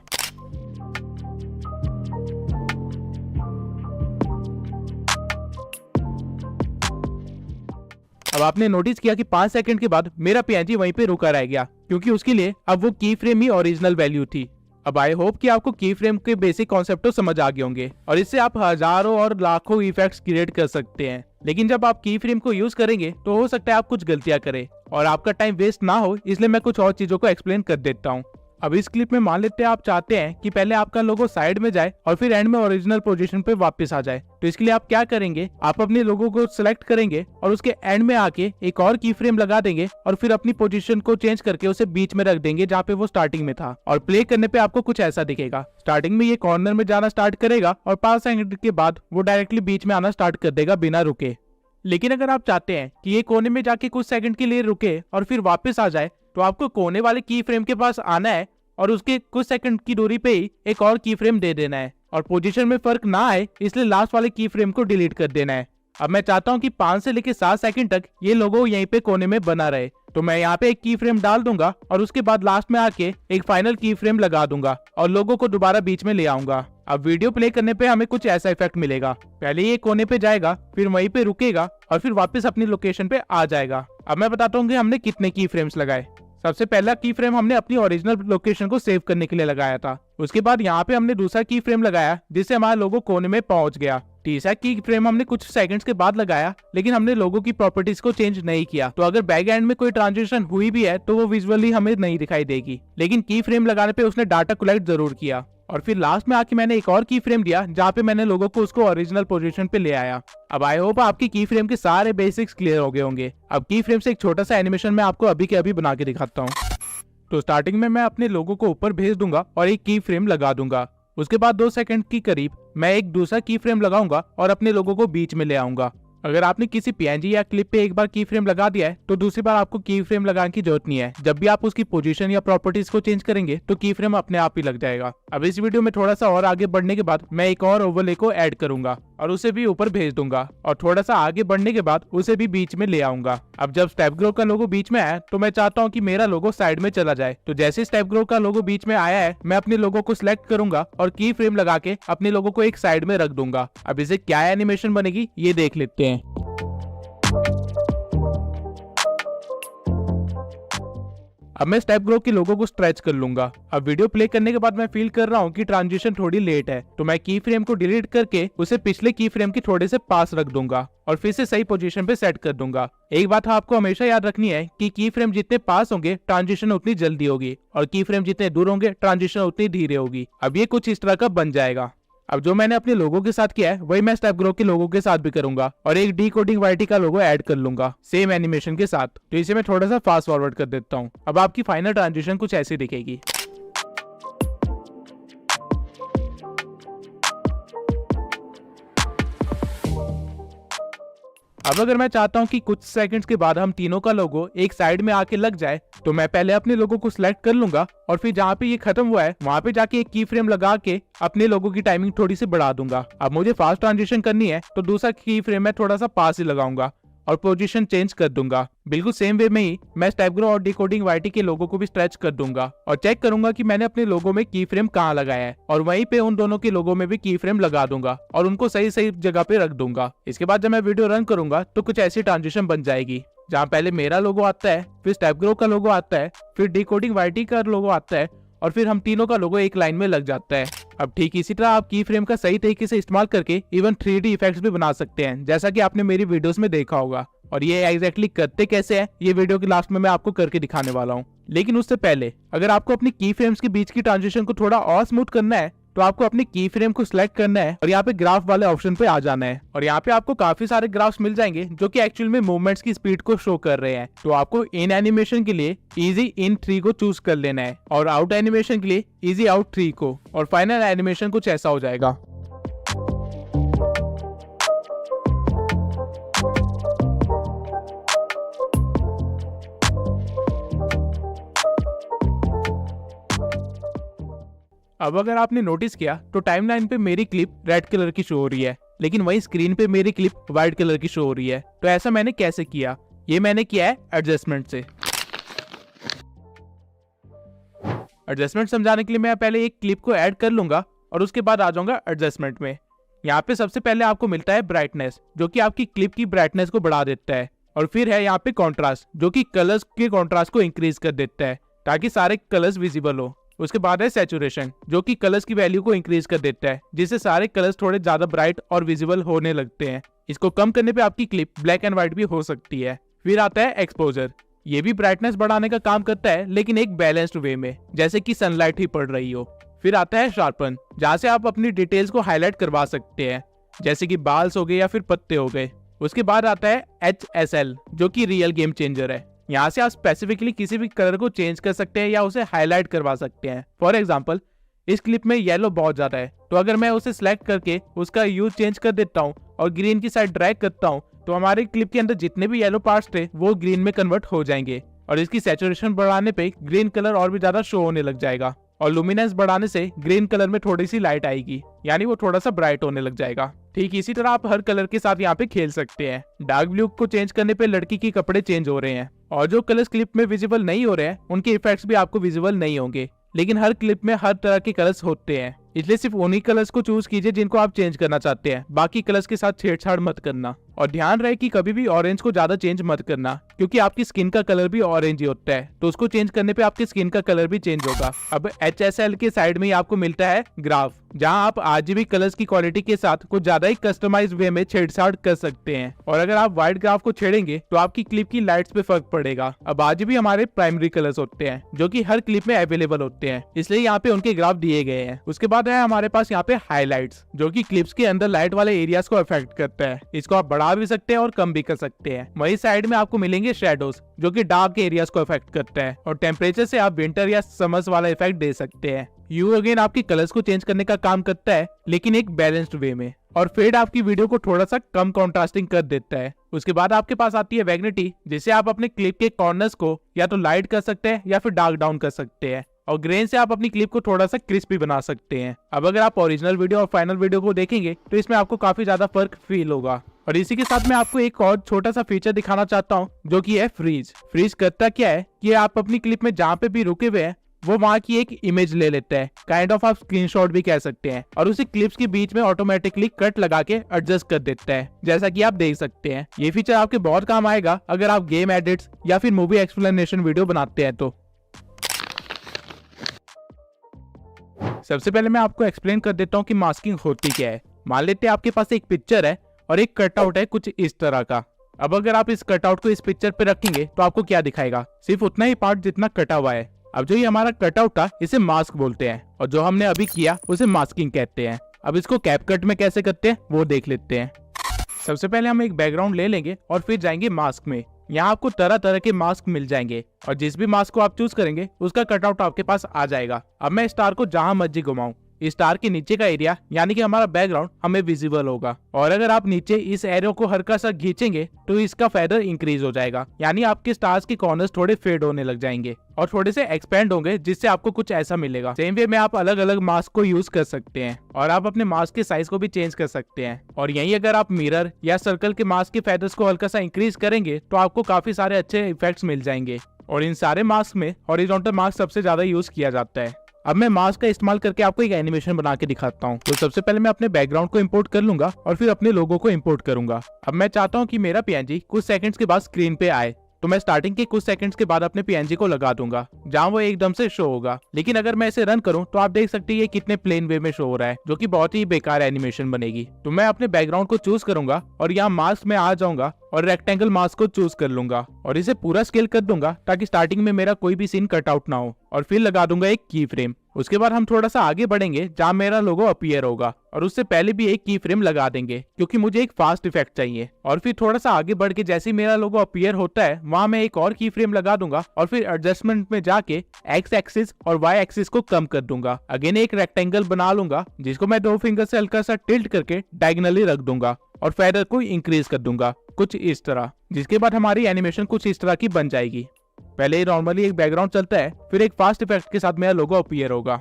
अब आपने नोटिस किया कि 5 सेकंड के बाद मेरा पीएनजी वहीं पे रुका रह गया, क्योंकि उसके लिए अब वो की फ्रेम ही ओरिजिनल वैल्यू थी। अब आई होप कि आपको की फ्रेम के बेसिक कॉन्सेप्ट तो समझ आ गए होंगे और इससे आप हजारों और लाखों इफेक्ट्स क्रिएट कर सकते हैं। लेकिन जब आप की फ्रेम को यूज करेंगे तो हो सकता है आप कुछ गलतियां करें और आपका टाइम वेस्ट ना हो, इसलिए मैं कुछ और चीजों को एक्सप्लेन कर देता हूँ। अब इस क्लिप में मान लेते हैं आप चाहते हैं कि पहले आपका लोगो साइड में जाए और फिर एंड में ओरिजिनल पोजीशन पे वापस आ जाए। तो इसके लिए आप क्या करेंगे, आप अपने लोगो को सिलेक्ट करेंगे और उसके एंड में आके एक और की फ्रेम लगा देंगे और फिर अपनी पोजीशन को चेंज करके उसे बीच में रख देंगे जहाँ पे वो स्टार्टिंग में था। और प्ले करने पे आपको कुछ ऐसा दिखेगा। स्टार्टिंग में ये कॉर्नर में जाना स्टार्ट करेगा और 5 सेकंड के बाद वो डायरेक्टली बीच में आना स्टार्ट कर देगा बिना रुके। लेकिन अगर आप चाहते हैं कि ये कोने में जाके कुछ सेकंड के लिए रुके और फिर वापस आ जाए, तो आपको कोने वाले की फ्रेम के पास आना है और उसके कुछ सेकंड की दूरी पे ही एक और की फ्रेम दे देना है और पोजीशन में फर्क ना आए इसलिए लास्ट वाले की फ्रेम को डिलीट कर देना है। अब मैं चाहता हूं कि 5 से लेकर 7 सेकंड तक ये लोगो यहीं पे कोने में बना रहे, तो मैं यहाँ पे एक की फ्रेम डाल दूंगा और उसके बाद लास्ट में आके एक फाइनल की फ्रेम लगा दूंगा और लोगो को दोबारा बीच में ले आऊंगा। अब वीडियो प्ले करने पे हमें कुछ ऐसा इफेक्ट मिलेगा। पहले ये कोने पे जाएगा, फिर वहीं पे रुकेगा और फिर वापस अपनी लोकेशन पे आ जाएगा। अब मैं बताता हूँ कि हमने कितने की फ्रेम्स लगाए। सबसे पहला की फ्रेम हमने अपनी ओरिजिनल लोकेशन को सेव करने के लिए लगाया था। उसके बाद यहाँ पे हमने दूसरा की फ्रेम लगाया जिससे हमारा लोगो कोने में पहुंच गया। तीसरा की फ्रेम हमने कुछ सेकंड्स के बाद लगाया, लेकिन हमने लोगो की प्रॉपर्टीज को चेंज नहीं किया, तो अगर बैक एंड में कोई ट्रांजिशन हुई भी है तो वो विजुअली हमें नहीं दिखाई देगी। लेकिन की फ्रेम लगाने पे उसने डाटा कलेक्ट जरूर किया। और फिर लास्ट में आके मैंने एक और की फ्रेम दिया जहाँ पे मैंने लोगों को उसको ओरिजिनल पोजीशन पे ले आया। अब आई होप आपकी की फ्रेम के सारे बेसिक्स क्लियर हो गए होंगे। अब की फ्रेम से एक छोटा सा एनिमेशन मैं आपको अभी के अभी बना के दिखाता हूँ। तो स्टार्टिंग में मैं अपने लोगो को ऊपर भेज दूंगा और एक की फ्रेम लगा दूंगा। उसके बाद 2 सेकंड की करीब मैं एक दूसरा की फ्रेम लगाऊंगा और अपने लोगो को बीच में ले आऊंगा। अगर आपने किसी पीएनजी या क्लिप पे एक बार की फ्रेम लगा दिया है तो दूसरी बार आपको की फ्रेम लगाने की जरूरत नहीं है। जब भी आप उसकी पोजीशन या प्रॉपर्टीज को चेंज करेंगे तो की फ्रेम अपने आप ही लग जाएगा। अब इस वीडियो में थोड़ा सा और आगे बढ़ने के बाद मैं एक और ओवरले को ऐड करूंगा और उसे भी ऊपर भेज दूंगा और थोड़ा सा आगे बढ़ने के बाद उसे भी बीच में ले आऊंगा। अब जब स्टेप ग्रो का लोगो बीच में आया तो मैं चाहता हूँ कि मेरा लोगो साइड में चला जाए। तो जैसे स्टेप ग्रो का लोगो बीच में आया है, मैं अपने लोगो को सिलेक्ट करूंगा और की फ्रेम लगा के अपने लोगो को एक साइड में रख दूंगा। अब इसे क्या एनिमेशन बनेगी ये देख लेते हैं। अब मैं स्टेप ग्रो के लोगो को स्ट्रेच कर लूंगा। अब वीडियो प्ले करने के बाद मैं फील कर रहा हूँ कि ट्रांजिशन थोड़ी लेट है, तो मैं की फ्रेम को डिलीट करके उसे पिछले की फ्रेम के थोड़े से पास रख दूंगा और फिर से सही पोजीशन पे सेट कर दूंगा। एक बात आपको हमेशा याद रखनी है कि की फ्रेम जितने पास होंगे ट्रांजिशन उतनी जल्दी होगी और की फ्रेम जितने दूर होंगे ट्रांजिशन उतनी धीरे होगी। अब ये कुछ इस तरह का बन जाएगा। अब जो मैंने अपने लोगों के साथ किया है वही मैं स्टेप ग्रो के लोगों के साथ भी करूंगा और एक डिकोडिंग वाईटी का लोगो ऐड कर लूंगा सेम एनिमेशन के साथ। तो इसे मैं थोड़ा सा फास्ट फॉरवर्ड कर देता हूँ। अब आपकी फाइनल ट्रांजिशन कुछ ऐसी दिखेगी। अब अगर मैं चाहता हूं कि कुछ सेकंड्स के बाद हम तीनों का लोगो एक साइड में आके लग जाए, तो मैं पहले अपने लोगो को सिलेक्ट कर लूंगा और फिर जहाँ पे ये खत्म हुआ है वहां पे जाके एक की फ्रेम लगा के अपने लोगो की टाइमिंग थोड़ी सी बढ़ा दूंगा। अब मुझे फास्ट ट्रांजिशन करनी है तो दूसरा की फ्रेम में थोड़ा सा पास ही लगाऊंगा और पोजीशन चेंज कर दूंगा। बिल्कुल सेम वे में ही मैं स्टेप ग्रो और डिकोडिंग वाईटी के लोगो को भी स्ट्रेच कर दूंगा और चेक करूंगा कि मैंने अपने लोगो में की फ्रेम कहाँ लगाया है और वहीं पे उन दोनों के लोगो में भी की फ्रेम लगा दूंगा और उनको सही सही जगह पे रख दूंगा। इसके बाद जब मैं वीडियो रन करूंगा तो कुछ ऐसी ट्रांजिशन बन जाएगी जहाँ पहले मेरा लोगो आता है, फिर स्टेप ग्रो का लोगो आता है, फिर डिकोडिंग वाईटी का लोगो आता है और फिर हम तीनों का लोगो एक लाइन में लग जाता है। अब ठीक इसी तरह आप की फ्रेम का सही तरीके से इस्तेमाल करके इवन 3D इफेक्ट्स भी बना सकते हैं, जैसा कि आपने मेरी वीडियोस में देखा होगा। और ये एग्जैक्टली करते कैसे हैं ये वीडियो के लास्ट में मैं आपको करके दिखाने वाला हूँ। लेकिन उससे पहले अगर आपको अपनी की फ्रेम्स के बीच की ट्रांजिशन को थोड़ा और स्मूथ करना है तो आपको अपनी की फ्रेम को सिलेक्ट करना है और यहाँ पे ग्राफ वाले ऑप्शन पे आ जाना है और यहाँ पे आपको काफी सारे ग्राफ्स मिल जाएंगे जो कि एक्चुअल में मूवमेंट्स की स्पीड को शो कर रहे हैं। तो आपको इन एनिमेशन के लिए इजी इन 3 को चूज कर लेना है और आउट एनिमेशन के लिए इजी आउट 3 को, और फाइनल एनिमेशन कुछ ऐसा हो जाएगा। अब अगर आपने नोटिस किया तो टाइमलाइन पे मेरी क्लिप रेड कलर की शो हो रही है, लेकिन वही स्क्रीन पे मेरी क्लिप व्हाइट कलर की शो हो रही है। तो ऐसा मैंने कैसे किया? ये मैंने किया है एडजस्टमेंट से। एडजस्टमेंट समझाने के लिए मैं पहले एक क्लिप को ऐड कर लूंगा और उसके बाद आ जाऊंगा एडजस्टमेंट में। यहाँ पे सबसे पहले आपको मिलता है ब्राइटनेस, जो कि आपकी क्लिप की ब्राइटनेस को बढ़ा देता है, और फिर है यहाँ पे कॉन्ट्रास्ट, जो कि कलर्स के कॉन्ट्रास्ट को इंक्रीज कर देता है ताकि सारे कलर्स विजिबल हो। उसके बाद है सैचुरेशन, जो कि कलर्स की वैल्यू को इंक्रीज कर देता है जिससे सारे कलर्स थोड़े ज्यादा ब्राइट और विजिबल होने लगते हैं। इसको कम करने पे आपकी क्लिप ब्लैक एंड व्हाइट भी हो सकती है। फिर आता है एक्सपोजर। ये भी ब्राइटनेस बढ़ाने का काम करता है, लेकिन एक बैलेंस्ड वे में, जैसे कि सनलाइट ही पड़ रही हो। फिर आता है शार्पन, जहाँ से आप अपनी डिटेल्स को हाईलाइट करवा सकते हैं, जैसे कि बाल्स हो गए या फिर पत्ते हो गए। उसके बाद आता है HSL, जो कि रियल गेम चेंजर है। यहाँ से आप स्पेसिफिकली किसी भी कलर को चेंज कर सकते हैं या उसे हाईलाइट करवा सकते हैं। फॉर एग्जाम्पल, इस क्लिप में येलो बहुत ज्यादा है, तो अगर मैं उसे सिलेक्ट करके उसका यूज चेंज कर देता हूँ और ग्रीन की साइड ड्रैग करता हूँ, तो हमारे क्लिप के अंदर जितने भी येलो पार्ट्स थे वो ग्रीन में कन्वर्ट हो जाएंगे। और इसकी सैचुरेशन बढ़ाने पे ग्रीन कलर और भी ज्यादा शो होने लग जाएगा, और लुमिनेंस बढ़ाने से ग्रीन कलर में थोड़ी सी लाइट आएगी, यानी वो थोड़ा सा ब्राइट होने लग जाएगा। ठीक इसी तरह आप हर कलर के साथ यहाँ पे खेल सकते हैं। डार्क ब्लू को चेंज करने पे लड़की के कपड़े चेंज हो रहे हैं, और जो कलर्स क्लिप में विजिबल नहीं हो रहे हैं उनके इफेक्ट्स भी आपको विजिबल नहीं होंगे। लेकिन हर क्लिप में हर तरह के कलर्स होते हैं, इसलिए सिर्फ उन्हीं कलर्स को चूज कीजिए जिनको आप चेंज करना चाहते हैं। बाकी कलर्स के साथ छेड़छाड़ मत करना। और ध्यान रहे कि कभी भी ऑरेंज को ज्यादा चेंज मत करना, क्योंकि आपकी स्किन का कलर भी ऑरेंज ही होता है, तो उसको चेंज करने पे आपकी स्किन का कलर भी चेंज होगा। अब HSL के साइड में ही आपको मिलता है ग्राफ, जहां आप RGB कलर्स की क्वालिटी के साथ कुछ ज्यादा ही कस्टमाइज वे में छेड़छाड़ कर सकते हैं। और अगर आप व्हाइट ग्राफ को छेड़ेंगे तो आपकी क्लिप की लाइट्स पे फर्क पड़ेगा। अब RGB हमारे प्राइमरी कलर्स होते हैं, जो कि हर क्लिप में अवेलेबल होते हैं, इसलिए यहाँ पे उनके ग्राफ दिए गए हैं। उसके बाद है हमारे पास यहाँ पे हाईलाइट्स, जो कि क्लिप्स के अंदर लाइट वाले एरियाज को अफेक्ट करता है। इसको आप बढ़ा भी सकते हैं और कम भी कर सकते हैं। वही साइड में आपको मिलेंगे शेडोज, जो कि डार्क एरियाज को अफेक्ट करता है। और टेम्परेचर से आप विंटर या समर्स वाला इफेक्ट दे सकते हैं। यू अगेन आपकी कलर्स को चेंज करने का काम करता है, लेकिन एक बैलेंस्ड वे में। और फेड आपकी वीडियो को थोड़ा सा कम कॉन्ट्रास्टिंग कर देता है। उसके बाद आपके पास आती है वैग्निटी, जिसे आप अपने क्लिप के कॉर्नर्स को या तो लाइट कर सकते हैं या फिर डार्क डाउन कर सकते हैं। और ग्रेन से आप अपनी क्लिप को थोड़ा सा क्रिस्पी बना सकते हैं। अब अगर आप ओरिजिनल वीडियो और फाइनल वीडियो को देखेंगे तो इसमें आपको काफी ज्यादा फर्क फील होगा। और इसी के साथ मैं आपको एक और छोटा सा फीचर दिखाना चाहता हूँ, जो कि है फ्रीज। फ्रीज करता क्या है कि आप अपनी क्लिप में जहाँ पे भी रुके हुए हैं वो वहाँ की एक इमेज ले लेता है, काइंड ऑफ आप स्क्रीनशॉट भी कह सकते हैं, और उसे क्लिप्स के बीच में ऑटोमेटिकली कट लगा के एडजस्ट कर देता है, जैसा कि आप देख सकते हैं। ये फीचर आपके बहुत काम आएगा अगर आप गेम एडिट्स या फिर मूवी एक्सप्लेनेशन वीडियो बनाते हैं तो। सबसे पहले मैं आपको एक्सप्लेन कर देता हूँ कि मास्किंग होती क्या है। मान लेते हैं आपके पास एक पिक्चर है और एक कटआउट है कुछ इस तरह का। अब अगर आप इस कटआउट को इस पिक्चर पे रखेंगे तो आपको क्या दिखाएगा? सिर्फ उतना ही पार्ट जितना कटा हुआ है। अब जो ये हमारा कटआउट था इसे मास्क बोलते हैं, और जो हमने अभी किया उसे मास्किंग कहते हैं। अब इसको कैपकट में कैसे करते हैं वो देख लेते हैं। सबसे पहले हम एक बैकग्राउंड ले लेंगे और फिर जाएंगे मास्क में। यहाँ आपको तरह तरह के मास्क मिल जाएंगे, और जिस भी मास्क को आप चूज करेंगे उसका कटआउट आपके पास आ जाएगा। अब मैं स्टार को जहां मर्जी घुमाऊं, स्टार के नीचे का एरिया यानी कि हमारा बैकग्राउंड हमें विजिबल होगा। और अगर आप नीचे इस एरो को हल्का सा खींचेंगे तो इसका फेदर इंक्रीज हो जाएगा, यानी आपके स्टार्स के कॉर्नर्स थोड़े फेड होने लग जाएंगे और थोड़े से एक्सपेंड होंगे, जिससे आपको कुछ ऐसा मिलेगा। सेम वे में आप अलग अलग मास्क को यूज कर सकते हैं, और आप अपने मास्क के साइज को भी चेंज कर सकते हैं। और यही अगर आप मिरर या सर्कल के मास्क के फेदर्स को हल्का सा इंक्रीज करेंगे तो आपको काफी सारे अच्छे इफेक्ट्स मिल जाएंगे। और इन सारे मास्क में हॉरिजॉन्टल मास्क सबसे ज्यादा यूज किया जाता है। अब मैं मास्क का इस्तेमाल करके आपको एक एनिमेशन बना के दिखाता हूँ। तो सबसे पहले मैं अपने बैकग्राउंड को इंपोर्ट कर लूंगा और फिर अपने लोगो को इंपोर्ट करूंगा। अब मैं चाहता हूँ कि मेरा PNG कुछ सेकंड्स के बाद स्क्रीन पे आए, तो मैं स्टार्टिंग के कुछ सेकंड्स के बाद अपने PNG को लगा दूंगा जहां वो एकदम से शो होगा। लेकिन अगर मैं इसे रन करूं तो आप देख सकते हैं ये कितने प्लेन वे में शो हो रहा है, जो कि बहुत ही बेकार एनिमेशन बनेगी। तो मैं अपने बैकग्राउंड को चूज करूंगा और यहाँ मास्क में आ जाऊंगा और रेक्टेंगल मास्क को चूज कर लूंगा और इसे पूरा स्केल कर दूंगा ताकि स्टार्टिंग में मेरा कोई भी सीन कटआउट ना हो। और फिर लगा दूंगा एक की फ्रेम। उसके बाद हम थोड़ा सा आगे बढ़ेंगे जहां मेरा लोगो अपीयर होगा, और उससे पहले भी एक की फ्रेम लगा देंगे क्योंकि मुझे एक फास्ट इफेक्ट चाहिए। और फिर थोड़ा सा आगे बढ़ के जैसे ही मेरा लोगो अपीयर होता है वहां मैं एक और की फ्रेम लगा दूंगा और फिर एडजस्टमेंट में जाके एक्स एक्सिस और वाई एक्सिस को कम कर दूंगा। अगेन एक रेक्टेंगल बना लूंगा जिसको मैं 2 फिंगर से हल्का सा टिल्ट करके डायगोनली रख दूंगा और फेदर को इंक्रीज कर दूंगा कुछ इस तरह, जिसके बाद हमारी एनिमेशन कुछ इस तरह की बन जाएगी। पहले नॉर्मली एक बैकग्राउंड चलता है, फिर एक फास्ट इफेक्ट के साथ मेरा लोगो अपीयर होगा।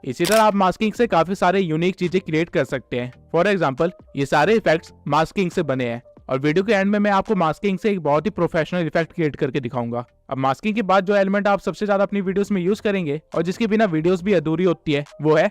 इसी तरह आप मास्किंग से काफी सारे यूनिक चीजें क्रिएट कर सकते हैं। फॉर एग्जांपल ये सारे इफेक्ट्स मास्किंग से बने हैं, और वीडियो के एंड में मैं आपको मास्किंग से एक बहुत ही प्रोफेशनल इफेक्ट क्रिएट करके दिखाऊंगा। अब मास्किंग के बाद जो एलिमेंट आप सबसे ज्यादा अपनी वीडियोस में यूज करेंगे और जिसके बिना वीडियोस भी अधूरी होती है वो है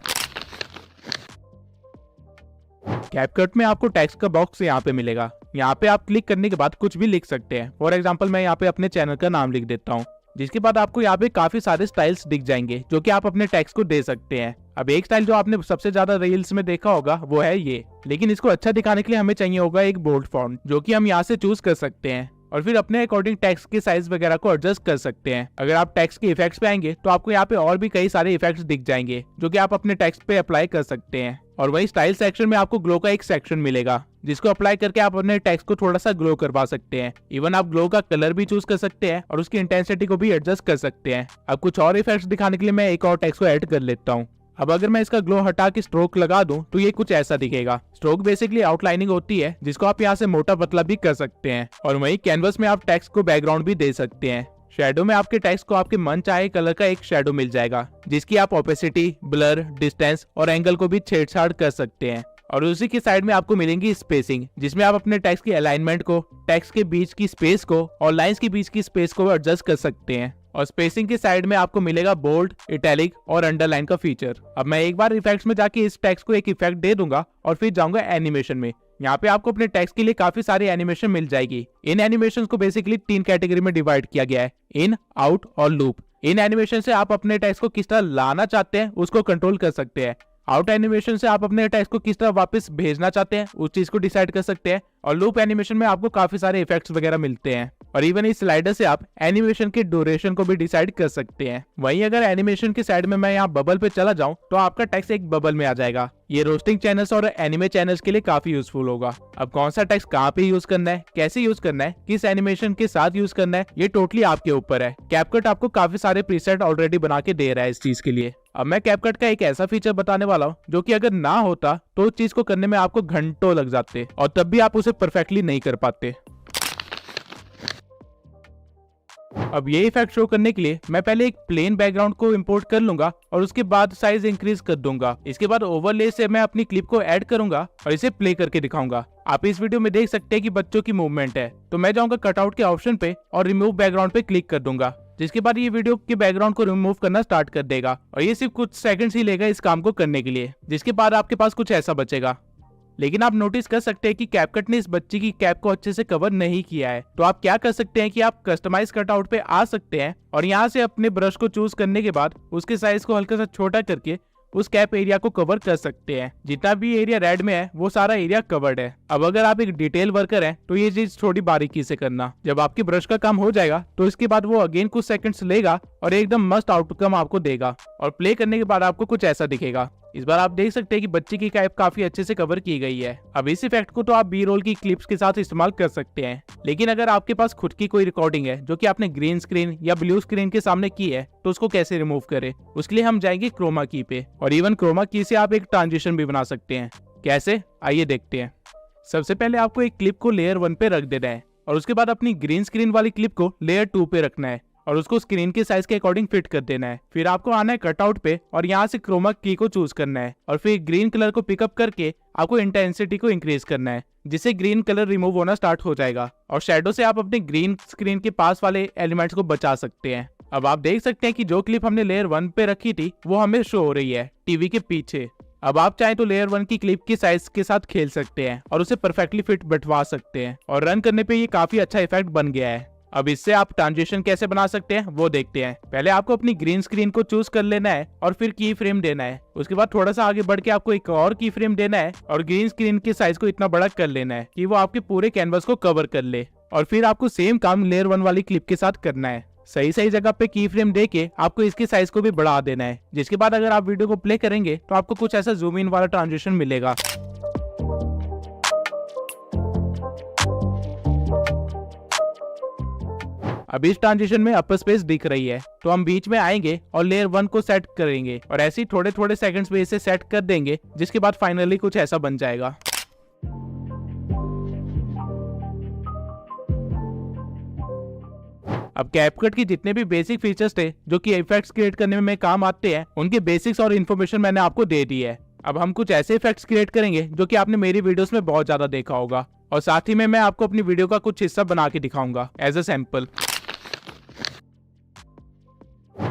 कैपकट में आपको टेक्स्ट का बॉक्स यहाँ पे मिलेगा। यहाँ पे आप क्लिक करने के बाद कुछ भी लिख सकते हैं। फॉर एग्जांपल मैं यहाँ पे अपने चैनल का नाम लिख देता हूँ। जिसके बाद आपको यहाँ पे काफी सारे स्टाइल्स दिख जाएंगे जो कि आप अपने टेक्स्ट को दे सकते हैं। अब एक स्टाइल जो आपने सबसे ज्यादा रील्स में देखा होगा वो है ये, लेकिन इसको अच्छा दिखाने के लिए हमें चाहिए होगा एक बोल्ड फॉन्ट जो कि हम यहाँ से चूज कर सकते हैं और फिर अपने अकॉर्डिंग टेक्स्ट के साइज वगैरह को एडजस्ट कर सकते हैं। अगर आप टेक्स्ट के इफेक्ट्स पे आएंगे तो आपको यहाँ पे और भी कई सारे इफेक्ट्स दिख जाएंगे जो कि आप अपने टेक्स्ट पे अप्लाई कर सकते हैं। और वही स्टाइल सेक्शन में आपको ग्लो का एक सेक्शन मिलेगा जिसको अप्लाई करके आप अपने टेक्स्ट को थोड़ा सा ग्लो करवा सकते हैं। इवन आप ग्लो का कलर भी चूज कर सकते हैं और उसकी इंटेंसिटी को भी एडजस्ट कर सकते हैं। अब कुछ और इफेक्ट्स दिखाने के लिए मैं एक और टेक्स्ट को ऐड कर लेता हूँ। अब अगर मैं इसका ग्लो हटा के स्ट्रोक लगा दूं तो ये कुछ ऐसा दिखेगा। स्ट्रोक बेसिकली आउटलाइनिंग होती है जिसको आप यहाँ से मोटा पतला भी कर सकते हैं। और वहीं कैनवस में आप टेक्स्ट को बैकग्राउंड भी दे सकते हैं। शैडो में आपके टेक्स्ट को आपके मन चाहे कलर का एक शैडो मिल जाएगा जिसकी आप ओपेसिटी, ब्लर, डिस्टेंस और एंगल को भी छेड़छाड़ कर सकते हैं। और उसी के साइड में आपको मिलेंगी स्पेसिंग जिसमें आप अपने टेक्स्ट की अलाइनमेंट को, टेक्स्ट के बीच की स्पेस को और लाइंस के बीच की स्पेस को एडजस्ट कर सकते हैं। और स्पेसिंग के साइड में आपको मिलेगा बोल्ड, इटैलिक और अंडरलाइन का फीचर। अब मैं एक बार इफेक्ट्स में जाके इस टेक्स्ट को एक इफेक्ट दे दूंगा और फिर जाऊंगा एनिमेशन में। यहाँ पे आपको अपने टेक्स्ट के लिए काफी सारी एनिमेशन मिल जाएगी। इन एनिमेशन को बेसिकली 3 कैटेगरी में डिवाइड किया गया है, इन, आउट और लूप। इन एनिमेशन से आप अपने टेक्स्ट को किस तरह लाना चाहते हैं उसको कंट्रोल कर सकते हैं। आउट एनिमेशन से आप अपने टेक्स्ट को किस तरह वापस भेजना चाहते हैं उस चीज को डिसाइड कर सकते हैं। और लूप एनिमेशन में आपको काफी सारे इफेक्ट्स वगैरह मिलते हैं। और इवन इस स्लाइडर से आप एनिमेशन के ड्यूरेशन को भी डिसाइड कर सकते हैं। वहीं अगर एनिमेशन के साइड में मैं यहाँ बबल पे चला जाऊं तो आपका टेक्स्ट एक बबल में आ जाएगा। ये रोस्टिंग चैनल्स और एनिमे चैनल्स के लिए काफी यूजफुल होगा। अब कौन सा टेक्स्ट कहाँ पे यूज करना है, कैसे यूज करना है, किस एनिमेशन के साथ यूज करना है, ये टोटली आपके ऊपर है। कैपकट आपको काफी सारे प्रीसेट ऑलरेडी बना के दे रहा है इस चीज के लिए। अब मैं कैपकट का एक ऐसा फीचर बताने वाला हूँ जो कि अगर ना होता तो उस चीज को करने में आपको घंटों लग जाते और तब भी आप उसे परफेक्टली नहीं कर पाते। अब ये इफेक्ट शो करने के लिए मैं पहले एक प्लेन बैकग्राउंड को इंपोर्ट कर लूंगा और उसके बाद साइज इंक्रीज कर दूंगा। इसके बाद ओवरले से मैं अपनी क्लिप को ऐड करूंगा और इसे प्ले करके दिखाऊंगा। आप इस वीडियो में देख सकते हैं कि बच्चों की मूवमेंट है, तो मैं जाऊंगा कटआउट के ऑप्शन पे और रिमूव बैकग्राउंड पे क्लिक कर दूंगा, जिसके बाद ये वीडियो के बैकग्राउंड को रिमूव करना स्टार्ट कर देगा। और ये सिर्फ कुछ सेकंड्स ही लेगा इस काम को करने के लिए, जिसके बाद आपके पास कुछ ऐसा बचेगा। लेकिन आप नोटिस कर सकते हैं कि कैपकट ने इस बच्चे की कैप को अच्छे से कवर नहीं किया है। तो आप क्या कर सकते हैं कि आप कस्टमाइज कटआउट पे आ सकते हैं और यहाँ से अपने ब्रश को चूज करने के बाद उसके साइज को हल्का सा छोटा करके उस कैप एरिया को कवर कर सकते हैं। जितना भी एरिया रेड में है वो सारा एरिया कवर्ड है। अब अगर आप एक डिटेल वर्कर हैं तो ये चीज थोड़ी बारीकी से करना। जब आपके ब्रश का काम हो जाएगा तो इसके बाद वो अगेन कुछ सेकंड्स लेगा और एकदम मस्त आउटकम आपको देगा। और प्ले करने के बाद आपको कुछ ऐसा दिखेगा। इस बार आप देख सकते हैं कि बच्चे की कैप काफी अच्छे से कवर की गई है। अब इस इफेक्ट को तो आप बी रोल की क्लिप्स के साथ इस्तेमाल कर सकते हैं, लेकिन अगर आपके पास खुद की कोई रिकॉर्डिंग है जो कि आपने ग्रीन स्क्रीन या ब्लू स्क्रीन के सामने की है तो उसको कैसे रिमूव करें, उसके लिए हम जाएंगे क्रोमा की पे। और इवन क्रोमा की से आप एक ट्रांजिशन भी बना सकते हैं। कैसे, आइए देखते हैं। सबसे पहले आपको एक क्लिप को लेयर 1 पे रख देना है और उसके बाद अपनी ग्रीन स्क्रीन वाली क्लिप को लेयर 2 पे रखना है और उसको स्क्रीन के साइज के अकॉर्डिंग फिट कर देना है। फिर आपको आना है कटआउट पे और यहाँ से क्रोमा की को चूज करना है और फिर ग्रीन कलर को पिकअप करके आपको इंटेंसिटी को इंक्रीज करना है, जिससे ग्रीन कलर रिमूव होना स्टार्ट हो जाएगा। और शेडो से आप अपने ग्रीन स्क्रीन के पास वाले एलिमेंट्स को बचा सकते हैं। अब आप देख सकते हैं कि जो क्लिप हमने लेयर 1 पे रखी थी वो हमें शो हो रही है टीवी के पीछे। अब आप चाहें तो लेयर 1 की क्लिप की साइज के साथ खेल सकते हैं और उसे परफेक्टली फिट बैठवा सकते हैं और रन करने पे ये काफी अच्छा इफेक्ट बन गया है। अब इससे आप ट्रांजिशन कैसे बना सकते हैं वो देखते हैं। पहले आपको अपनी ग्रीन स्क्रीन को चूज कर लेना है और फिर की फ्रेम देना है। उसके बाद थोड़ा सा आगे बढ़ के आपको एक और की फ्रेम देना है और ग्रीन स्क्रीन के साइज को इतना बड़ा कर लेना है कि वो आपके पूरे कैनवस को कवर कर ले। और फिर आपको सेम काम लेयर 1 वाली क्लिप के साथ करना है। सही सही जगह पे की फ्रेम देके आपको इसके साइज को भी बढ़ा देना है, जिसके बाद अगर आप वीडियो को प्ले करेंगे तो आपको कुछ ऐसा जूम इन वाला ट्रांजिशन मिलेगा। अब इस ट्रांजिशन में अपर स्पेस दिख रही है, तो हम बीच में आएंगे और लेयर 1 को सेट करेंगे और ऐसे ही थोड़े थोड़े सेकंड्स में इसे सेट कर देंगे, जिसके बाद फाइनली कुछ ऐसा बन जाएगा। अब कैपकट की जितने भी बेसिक फीचर्स थे जो कि इफेक्ट्स क्रिएट करने में काम आते हैं, उनके बेसिक्स और इन्फॉर्मेशन मैंने आपको दे दी है। अब हम कुछ ऐसे इफेक्ट्स क्रिएट करेंगे जो कि आपने मेरी वीडियोस में बहुत ज्यादा देखा होगा, और साथ ही में मैं आपको अपनी वीडियो का कुछ हिस्सा बना के दिखाऊंगा एज अ सैंपल।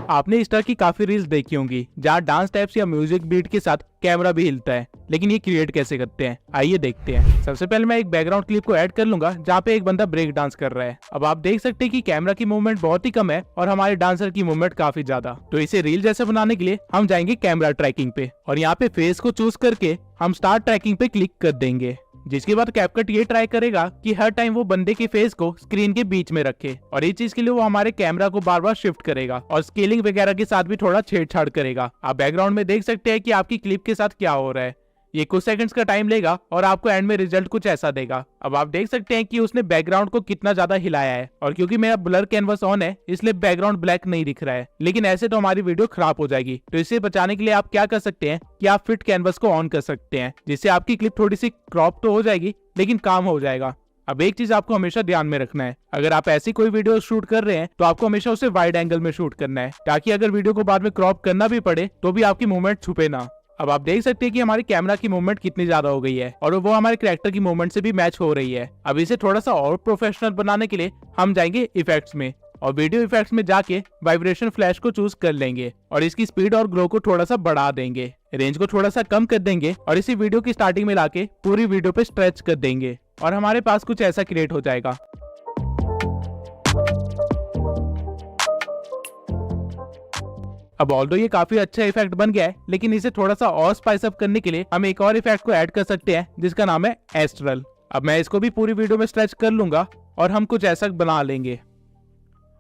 आपने इस तरह की काफी रील्स देखी होंगी जहाँ डांस स्टेप्स या म्यूजिक बीट के साथ कैमरा भी हिलता है, लेकिन ये क्रिएट कैसे करते हैं आइए देखते हैं। सबसे पहले मैं एक बैकग्राउंड क्लिप को ऐड कर लूंगा जहाँ पे एक बंदा ब्रेक डांस कर रहा है। अब आप देख सकते हैं कि कैमरा की मूवमेंट बहुत ही कम है और हमारे डांसर की मूवमेंट काफी ज्यादा। तो इसे रील जैसे बनाने के लिए हम जाएंगे कैमरा ट्रैकिंग पे और यहाँ पे फेस को चूज करके हम स्टार्ट ट्रैकिंग पे क्लिक कर देंगे। जिसके बाद कैपकट ये ट्राई करेगा कि हर टाइम वो बंदे के फेस को स्क्रीन के बीच में रखे और इस चीज के लिए वो हमारे कैमरा को बार बार शिफ्ट करेगा और स्केलिंग वगैरह के साथ भी थोड़ा छेड़छाड़ करेगा। आप बैकग्राउंड में देख सकते हैं कि आपकी क्लिप के साथ क्या हो रहा है। ये कुछ सेकंड्स का टाइम लेगा और आपको एंड में रिजल्ट कुछ ऐसा देगा। अब आप देख सकते हैं कि उसने बैकग्राउंड को कितना ज्यादा हिलाया है और क्योंकि मेरा ब्लर कैनवस ऑन है इसलिए बैकग्राउंड ब्लैक नहीं दिख रहा है, लेकिन ऐसे तो हमारी वीडियो खराब हो जाएगी। तो इसे बचाने के लिए आप क्या कर सकते हैं कि आप फिट कैनवस को ऑन कर सकते हैं, जिससे आपकी क्लिप थोड़ी सी क्रॉप तो हो जाएगी लेकिन काम हो जाएगा। अब एक चीज आपको हमेशा ध्यान में रखना है, अगर आप ऐसी कोई वीडियो शूट कर रहे हैं तो आपको हमेशा उसे वाइड एंगल में शूट करना है, ताकि अगर वीडियो को बाद में क्रॉप करना भी पड़े तो भी आपकी मूवमेंट छुपे ना। अब आप देख सकते हैं कि हमारी कैमरा की मूवमेंट कितनी ज्यादा हो गई है और वो हमारे कैरेक्टर की मूवमेंट से भी मैच हो रही है। अब इसे थोड़ा सा और प्रोफेशनल बनाने के लिए हम जाएंगे इफेक्ट्स में और वीडियो इफेक्ट्स में जाके वाइब्रेशन फ्लैश को चूज कर लेंगे और इसकी स्पीड और ग्लो को थोड़ा सा बढ़ा देंगे, रेंज को थोड़ा सा कम कर देंगे और इसी वीडियो की स्टार्टिंग में लाके पूरी वीडियो पे स्ट्रेच कर देंगे और हमारे पास कुछ ऐसा क्रिएट हो जाएगा। अब ऑल्दो ये काफी अच्छा इफेक्ट बन गया है, लेकिन इसे थोड़ा सा और स्पाइस अप करने के लिए हम एक और इफेक्ट को ऐड कर सकते हैं जिसका नाम है एस्ट्रल। अब मैं इसको भी पूरी वीडियो में स्ट्रेच कर लूंगा और हम कुछ ऐसा बना लेंगे।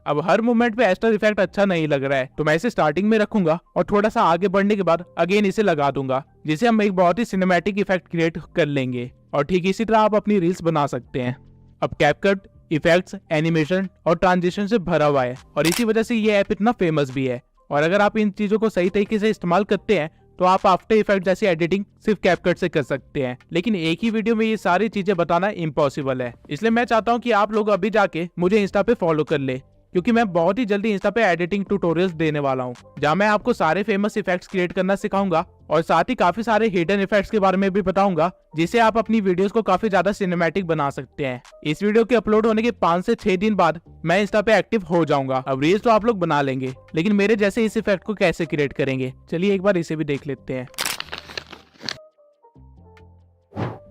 अब हर मूवमेंट पे एस्ट्रल इफेक्ट अच्छा नहीं लग रहा है तो मैं इसे स्टार्टिंग में रखूंगा और थोड़ा सा आगे बढ़ने के बाद अगेन इसे लगा दूंगा, जिसे हम एक बहुत ही सिनेमैटिक इफेक्ट क्रिएट कर लेंगे। और ठीक इसी तरह आप अपनी रील्स बना सकते हैं। अब कैपकट इफेक्ट्स, एनिमेशन और ट्रांजिशन से भरा हुआ है और इसी वजह से ये ऐप इतना फेमस भी है। और अगर आप इन चीजों को सही तरीके से इस्तेमाल करते हैं तो आप आफ्टर इफेक्ट जैसी एडिटिंग सिर्फ कैपकट से कर सकते हैं, लेकिन एक ही वीडियो में ये सारी चीजें बताना इम्पॉसिबल है। इसलिए मैं चाहता हूँ कि आप लोग अभी जाके मुझे इंस्टा पे फॉलो कर ले, क्योंकि मैं बहुत ही जल्दी इंस्टा पे एडिटिंग ट्यूटोरियल्स देने वाला हूँ जहाँ मैं आपको सारे फेमस इफेक्ट्स क्रिएट करना सिखाऊंगा और साथ ही काफी सारे हिडन इफेक्ट्स के बारे में भी बताऊंगा, जिससे आप अपनी वीडियोस को काफी ज्यादा सिनेमैटिक बना सकते हैं। इस वीडियो के अपलोड होने के 5 से 6 दिन बाद मैं इंस्टा पे एक्टिव हो जाऊंगा। अब रील्स तो आप लोग बना लेंगे, लेकिन मेरे जैसे इस इफेक्ट को कैसे क्रिएट करेंगे, चलिए एक बार इसे भी देख लेते हैं।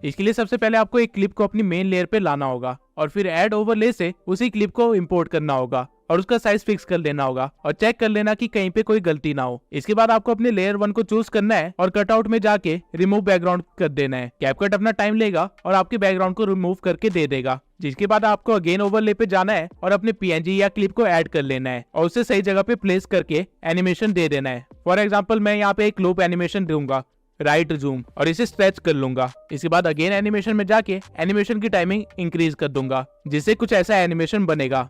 इसके लिए सबसे पहले आपको एक क्लिप को अपनी मेन लेयर पे लाना होगा और फिर ऐड ओवरले से उसी क्लिप को इंपोर्ट करना होगा और उसका साइज फिक्स कर लेना होगा और चेक कर लेना कि कहीं पे कोई गलती ना हो। इसके बाद आपको अपने लेयर 1 को चूज करना है और कटआउट में जाके रिमूव बैकग्राउंड कर देना है। कैपकट अपना टाइम लेगा और आपके बैकग्राउंड को रिमूव करके दे देगा, जिसके बाद आपको अगेन ओवरले पे जाना है और अपने पीएनजी या क्लिप को ऐड कर लेना है और उसे सही जगह पे प्लेस करके एनिमेशन दे देना है। फॉर एग्जाम्पल मैं यहाँ पे एक लूप एनिमेशन दूंगा, राइट जूम, और इसे स्ट्रेच कर लूंगा। इसके बाद अगेन एनिमेशन में जाके एनिमेशन की टाइमिंग इंक्रीज कर दूंगा, जिससे कुछ ऐसा एनिमेशन बनेगा।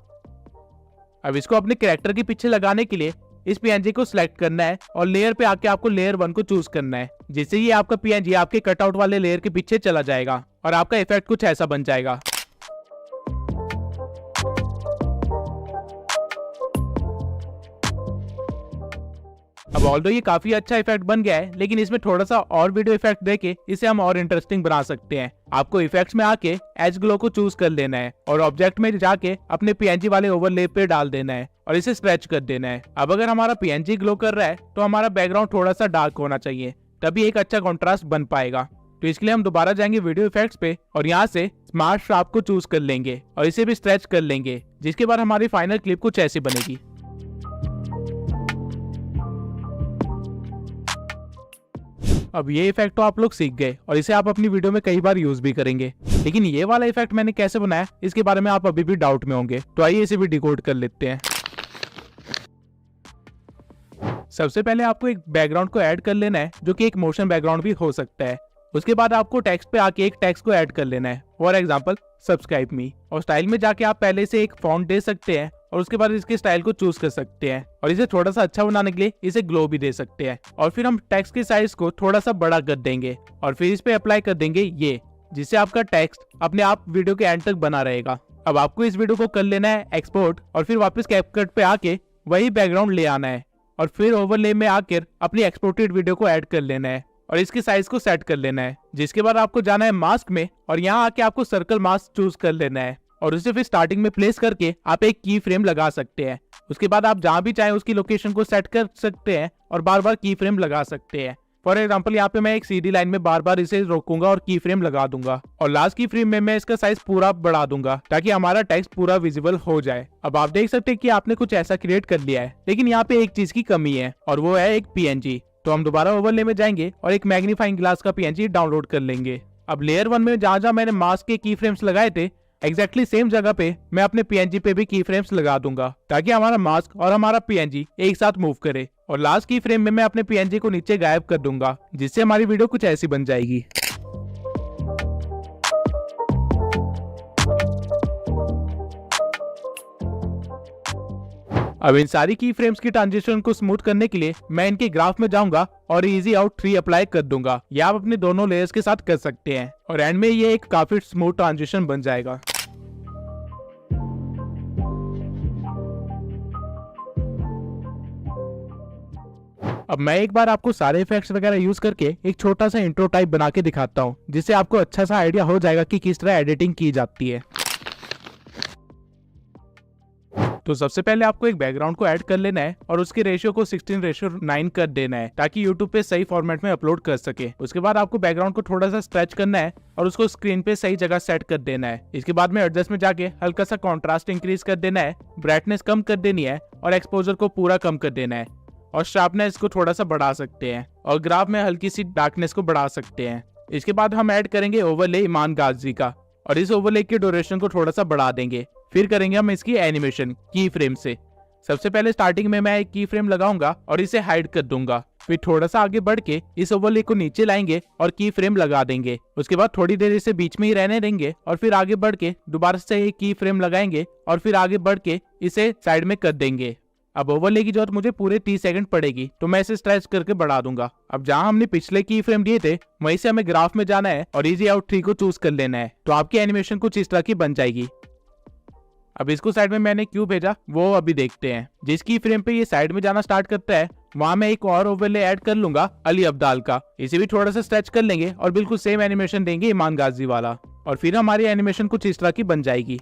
अब इसको अपने कैरेक्टर के पीछे लगाने के लिए इस पीएनजी को सिलेक्ट करना है और लेयर पे आके आपको लेयर 1 को चूज करना है, जिससे ये आपका पीएनजी आपके कटआउट वाले लेयर के पीछे चला जाएगा और आपका इफेक्ट कुछ ऐसा बन जाएगा। अब ऑल्दो ये काफी अच्छा इफेक्ट बन गया है, लेकिन इसमें थोड़ा सा और वीडियो इफेक्ट देके इसे हम और इंटरेस्टिंग बना सकते हैं। आपको इफेक्ट्स में आके एज ग्लो को चूज कर लेना है और ऑब्जेक्ट में जाके अपने पीएनजी वाले ओवरले पे डाल देना है और इसे स्ट्रेच कर देना है। अब अगर हमारा पीएनजी ग्लो कर रहा है तो हमारा बैकग्राउंड थोड़ा सा डार्क होना चाहिए, तभी एक अच्छा कॉन्ट्रास्ट बन पाएगा। तो इसके लिए हम दोबारा जाएंगे वीडियो इफेक्ट्स पे और यहाँ से स्मार्ट शार्प को चूज कर लेंगे और इसे भी स्ट्रेच कर लेंगे, जिसके बाद हमारी फाइनल क्लिप कुछ ऐसी बनेगी। अब ये इफेक्ट तो आप लोग सीख गए और इसे आप अपनी वीडियो में कई बार यूज भी करेंगे, लेकिन ये वाला इफेक्ट मैंने कैसे बनाया इसके बारे में आप अभी भी डाउट में होंगे, तो आइए इसे भी डिकोड कर लेते हैं। सबसे पहले आपको एक बैकग्राउंड को ऐड कर लेना है, जो कि एक मोशन बैकग्राउंड भी हो सकता है। उसके बाद आपको टेक्स्ट पे आके एक टेक्स्ट को ऐड कर लेना है, फॉर एग्जाम्पल सब्सक्राइब मी, और स्टाइल में जाके आप पहले से एक फॉन्ट दे सकते हैं और उसके बाद इसके स्टाइल को चूज कर सकते हैं और इसे थोड़ा सा अच्छा बनाने के लिए इसे ग्लो भी दे सकते हैं। और फिर हम टेक्स्ट के साइज को थोड़ा सा बड़ा कर देंगे और फिर इस पे अप्लाई कर देंगे ये, जिससे आपका टेक्स्ट अपने आप वीडियो के एंड तक बना रहेगा। अब आपको इस वीडियो को कर लेना है एक्सपोर्ट और फिर वापस कैपकट पे आके वही बैकग्राउंड ले आना है और फिर ओवरले में आकर अपनी एक्सपोर्टेड वीडियो को ऐड कर लेना है और इसके साइज को सेट कर लेना है। जिसके बाद आपको जाना है मास्क में और यहाँ आके आपको सर्कल मास्क चूज कर लेना है और उसे फिर स्टार्टिंग में प्लेस करके आप एक की फ्रेम लगा सकते हैं उसके बाद आप जहाँ भी चाहें उसकी लोकेशन को सेट कर सकते हैं और बार बार की फ्रेम लगा सकते हैं। फॉर एग्जाम्पल यहाँ पे मैं एक सीधी लाइन में बार बार इसे रोकूंगा और की फ्रेम लगा दूंगा, और लास्ट की फ्रेम में मैं इसका साइज पूरा बढ़ा दूंगा ताकि हमारा टेक्स्ट पूरा विजिबल हो जाए। अब आप देख सकते हैं कि आपने कुछ ऐसा क्रिएट कर लिया है, लेकिन यहाँ पे एक चीज की कमी है और वो है एक PNG। तो हम दोबारा ओवरले में जाएंगे और एक मैग्नीफाइंग ग्लास का PNG डाउनलोड कर लेंगे। अब लेयर 1 में जहाँ जहाँ मैंने मास्क के की फ्रेम्स लगाए थे, एग्जैक्टली सेम जगह पे मैं अपने PNG पे भी की फ्रेम्स लगा दूंगा ताकि हमारा मास्क और हमारा PNG एक साथ मूव करे। और लास्ट की फ्रेम में मैं अपने PNG को नीचे गायब कर दूंगा, जिससे हमारी वीडियो कुछ ऐसी बन जाएगी। अब इन सारी की फ्रेम्स की ट्रांजिशन को स्मूथ करने के लिए मैं इनके ग्राफ में जाऊंगा और इजी आउट 3 अप्लाई कर दूंगा। ये आप अपने दोनों लेयर्स के साथ कर सकते हैं और एंड में ये एक काफी स्मूथ ट्रांजिशन बन जाएगा। अब मैं एक बार आपको सारे इफेक्ट्स वगैरह यूज करके एक छोटा सा इंट्रो टाइप बना के दिखाता हूँ, जिससे आपको अच्छा सा आइडिया हो जाएगा कि किस तरह एडिटिंग की जाती है। तो सबसे पहले आपको एक बैकग्राउंड को ऐड कर लेना है और उसके रेशियो को 16:9 कर देना है ताकि YouTube पे सही फॉर्मेट में अपलोड कर सके। उसके बाद आपको बैकग्राउंड को थोड़ा सा स्ट्रेच करना है और उसको स्क्रीन पे सही जगह सेट कर देना है। इसके बाद में एडजस्ट में जाके हल्का सा कॉन्ट्रास्ट इंक्रीज कर देना है, ब्राइटनेस कम कर देनी है और एक्सपोजर को पूरा कम कर देना है, और शार्पनेस को थोड़ा सा बढ़ा सकते हैं और ग्राफ में हल्की सी डार्कनेस को बढ़ा सकते हैं। इसके बाद हम ऐड करेंगे ओवरले ईमान गाजी का, और इस ओवरले की ड्यूरेशन को थोड़ा सा बढ़ा देंगे। फिर करेंगे हम इसकी एनिमेशन की फ्रेम से। सबसे पहले स्टार्टिंग में मैं एक की फ्रेम लगाऊंगा और इसे हाइड कर दूंगा। फिर थोड़ा सा आगे बढ़ के इस ओवरले को नीचे लाएंगे और की फ्रेम लगा देंगे। उसके बाद थोड़ी देर इसे बीच में ही रहने देंगे और फिर आगे बढ़ के दोबारा से एक की फ्रेम लगाएंगे और फिर आगे बढ़ के इसे साइड में कर देंगे। अब ओवरले की जरूरत मुझे पूरे 30 सेकंड पड़ेगी, तो मैं इसे स्ट्रेच करके बढ़ा दूंगा। अब जहां हमने पिछले की फ्रेम दिए थे वहीं से हमें ग्राफ में जाना है और इजी आउट 3 को चूज कर लेना है, तो आपकी एनिमेशन कुछ इस तरह की बन जाएगी। अब इसको साइड में मैंने क्यों भेजा वो अभी देखते हैं। जिस की फ्रेम पे ये साइड में जाना स्टार्ट करता है वहां मैं एक और ओवरले ऐड कर लूंगा अली अब्दाल का। इसे भी थोड़ा सा स्ट्रेच कर लेंगे और बिल्कुल सेम एनिमेशन देंगे ईमान गाजी वाला, और फिर हमारी एनिमेशन कुछ इस तरह की बन जाएगी।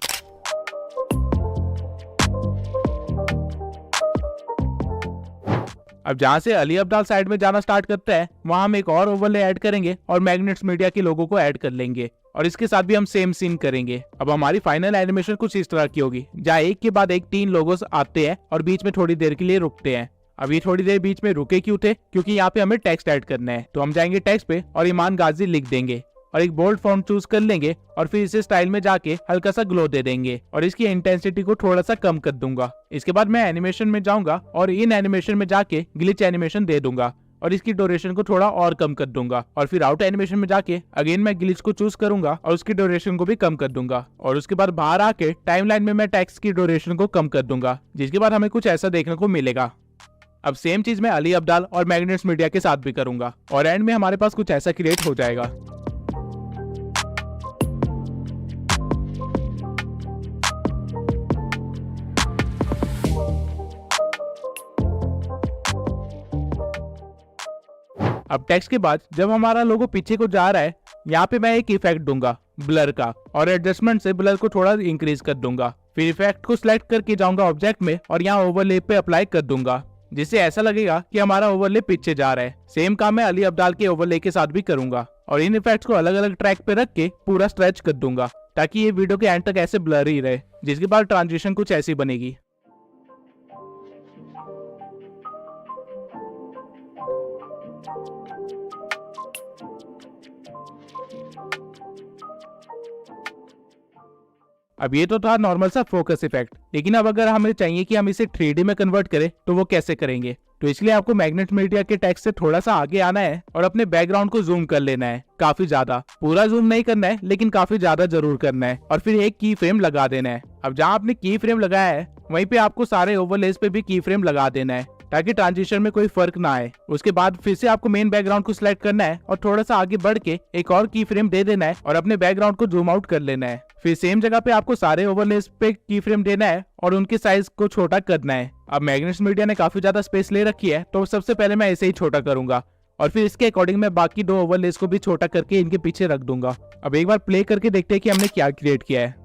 अब जहां से अली अब्दाल साइड में जाना स्टार्ट करता है वहां हम एक और ओवरले ऐड करेंगे और मैग्नेट्स मीडिया के लोगों को ऐड कर लेंगे, और इसके साथ भी हम सेम सीन करेंगे। अब हमारी फाइनल एनिमेशन कुछ इस तरह की होगी, जहाँ एक के बाद एक 3 लोगोस आते हैं और बीच में थोड़ी देर के लिए रुकते हैं। अब ये थोड़ी देर बीच में रुके क्यों थे? क्योंकि यहाँ पे हमें टेक्स्ट ऐड करना है, तो हम जाएंगे टेक्स्ट पे और ईमान गाजी लिख देंगे और एक बोल्ड फॉन्ट चूज कर लेंगे और फिर इसे स्टाइल में जाके हल्का सा ग्लो दे देंगे और इसकी इंटेंसिटी को थोड़ा सा कम कर दूंगा। इसके बाद मैं एनिमेशन में जाऊंगा और इन एनिमेशन में जाके ग्लिच एनिमेशन दे दूंगा और इसकी ड्यूरेशन को थोड़ा और कम कर दूंगा, और फिर आउट एनिमेशन में जाके अगेन मैं ग्लिच को चूज करूंगा और उसकी ड्यूरेशन को भी कम कर दूंगा, और उसके बाद बाहर आके टाइमलाइन में मैं टेक्स्ट की ड्यूरेशन को कम कर दूंगा, जिसके बाद हमें कुछ ऐसा देखने को मिलेगा। अब सेम चीज मैं अली अब्दाल और मैग्नेट्स मीडिया के साथ भी करूंगा और एंड में हमारे पास कुछ ऐसा क्रिएट हो जाएगा। अब टेक्स्ट के बाद जब हमारा लोगो पीछे को जा रहा है, यहाँ पे मैं एक इफेक्ट दूंगा ब्लर का, और एडजस्टमेंट से ब्लर को थोड़ा इंक्रीज कर दूंगा। फिर इफेक्ट को सिलेक्ट करके जाऊंगा ऑब्जेक्ट में और यहाँ ओवरले पे अप्लाई कर दूंगा, जिससे ऐसा लगेगा कि हमारा ओवरले पीछे जा रहा है। सेम काम मैं अली अब्दाल के ओवरले के साथ भी करूंगा और इन इफेक्ट्स को अलग अलग ट्रैक पे रख के पूरा स्ट्रेच कर दूंगा ताकि ये वीडियो के एंड तक ऐसे ब्लर ही रहे, जिसके बाद ट्रांजिशन कुछ ऐसी बनेगी। अब ये तो था नॉर्मल सा फोकस इफेक्ट, लेकिन अब अगर हमें चाहिए कि हम इसे 3D में कन्वर्ट करें तो वो कैसे करेंगे? तो इसलिए आपको मैग्नेट मीडिया के टेक्स्ट से थोड़ा सा आगे आना है और अपने बैकग्राउंड को जूम कर लेना है, काफी ज्यादा। पूरा जूम नहीं करना है लेकिन काफी ज्यादा जरूर करना है, और फिर एक की फ्रेम लगा देना है। अब जहाँ आपने की फ्रेम लगाया है वहीं पे आपको सारे ओवरलेस पे भी की फ्रेम लगा देना है ताकि ट्रांजिशन में कोई फर्क ना आए। उसके बाद फिर से आपको मेन बैकग्राउंड को सिलेक्ट करना है और थोड़ा सा आगे बढ़ के एक और की फ्रेम दे देना है और अपने बैकग्राउंड को जूम आउट कर लेना है। फिर सेम जगह पे आपको सारे ओवरलेस पे की फ्रेम देना है और उनके साइज को छोटा करना है। अब मैग्नेट्स मीडिया ने काफी ज्यादा स्पेस ले रखी है, तो सबसे पहले मैं इसे ही छोटा करूंगा और फिर इसके अकॉर्डिंग मैं बाकी 2 ओवरलेस को भी छोटा करके इनके पीछे रख दूंगा। अब एक बार प्ले करके देखते हैं कि हमने क्या क्रिएट किया है।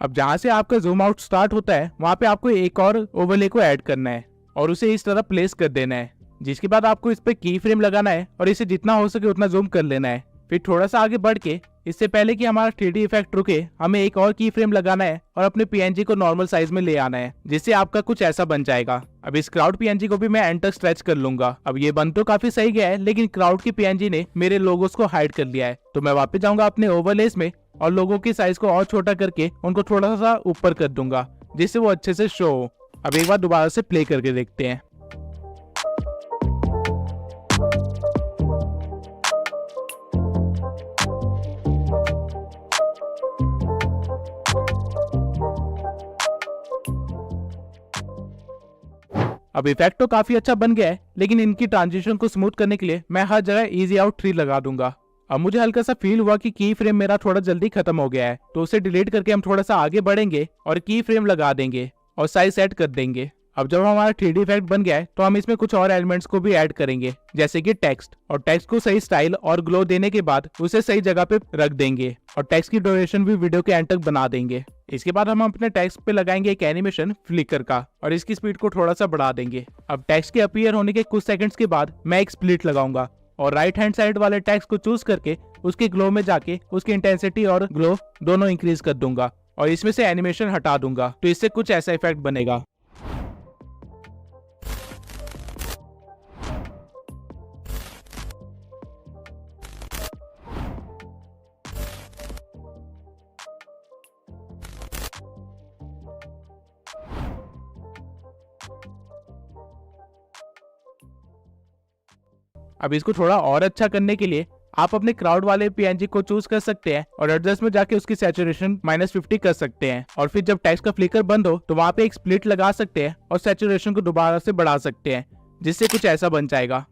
अब जहाँ से आपका जूम आउट स्टार्ट होता है वहाँ पे आपको एक और ओवरले को ऐड करना है और उसे इस तरह प्लेस कर देना है, जिसके बाद आपको इस पे की फ्रेम लगाना है और इसे जितना हो सके उतना जूम कर लेना है। फिर थोड़ा सा आगे बढ़ के इससे पहले कि हमारा 3D इफेक्ट रुके हमें एक और की फ्रेम लगाना है और अपने PNG को नॉर्मल साइज में ले आना है, जिससे आपका कुछ ऐसा बन जाएगा। अब इस क्राउड PNG को भी मैं एंड तक स्ट्रेच कर लूंगा। अब ये बन तो काफी सही गया है, लेकिन क्राउड की PNG ने मेरे लोगोस को हाइड कर लिया है, तो मैं वापस जाऊंगा अपने ओवरलेस में और लोगों की साइज को और छोटा करके उनको थोड़ा सा ऊपर कर दूंगा, जिससे वो अच्छे से शो हो। अब एक बार दोबारा से प्ले करके देखते हैं। अब इफेक्ट तो काफी अच्छा बन गया है, लेकिन इनकी ट्रांजिशन को स्मूथ करने के लिए मैं हर जगह इजी आउट 3 लगा दूंगा। अब मुझे हल्का सा फील हुआ कि की फ्रेम मेरा थोड़ा जल्दी खत्म हो गया है, तो उसे डिलीट करके हम थोड़ा सा आगे बढ़ेंगे और की फ्रेम लगा देंगे और साइज सेट कर देंगे। अब जब हमारा 3D इफेक्ट बन गया है तो हम इसमें कुछ और एलिमेंट्स को भी ऐड करेंगे, जैसे कि टेक्स्ट, और टेक्स्ट को सही स्टाइल और ग्लो देने के बाद उसे सही जगह पे रख देंगे और टेक्स्ट की ड्यूरेशन भी वीडियो के एंड तक बना देंगे। इसके बाद हम अपने टेक्स्ट पे लगाएंगे एक एनिमेशन फ्लिकर का और इसकी स्पीड को थोड़ा सा बढ़ा देंगे। अब टेक्स्ट के अपीयर होने के कुछ सेकंड्स के बाद मैं एक स्प्लिट लगाऊंगा और राइट हैंड साइड वाले टेक्स्ट को चूज करके उसके ग्लो में जाके उसकी इंटेंसिटी और ग्लो दोनों इंक्रीज कर दूंगा और इसमें से एनिमेशन हटा दूंगा, तो इससे कुछ ऐसा इफेक्ट बनेगा। अब इसको थोड़ा और अच्छा करने के लिए आप अपने क्राउड वाले PNG को चूज कर सकते हैं और एडजस्ट में जाके उसकी सैचुरेशन -50 कर सकते हैं, और फिर जब टेक्स्ट का फ्लिकर बंद हो तो वहां पे एक स्प्लिट लगा सकते हैं और सैचुरेशन को दोबारा से बढ़ा सकते हैं, जिससे कुछ ऐसा बन जाएगा।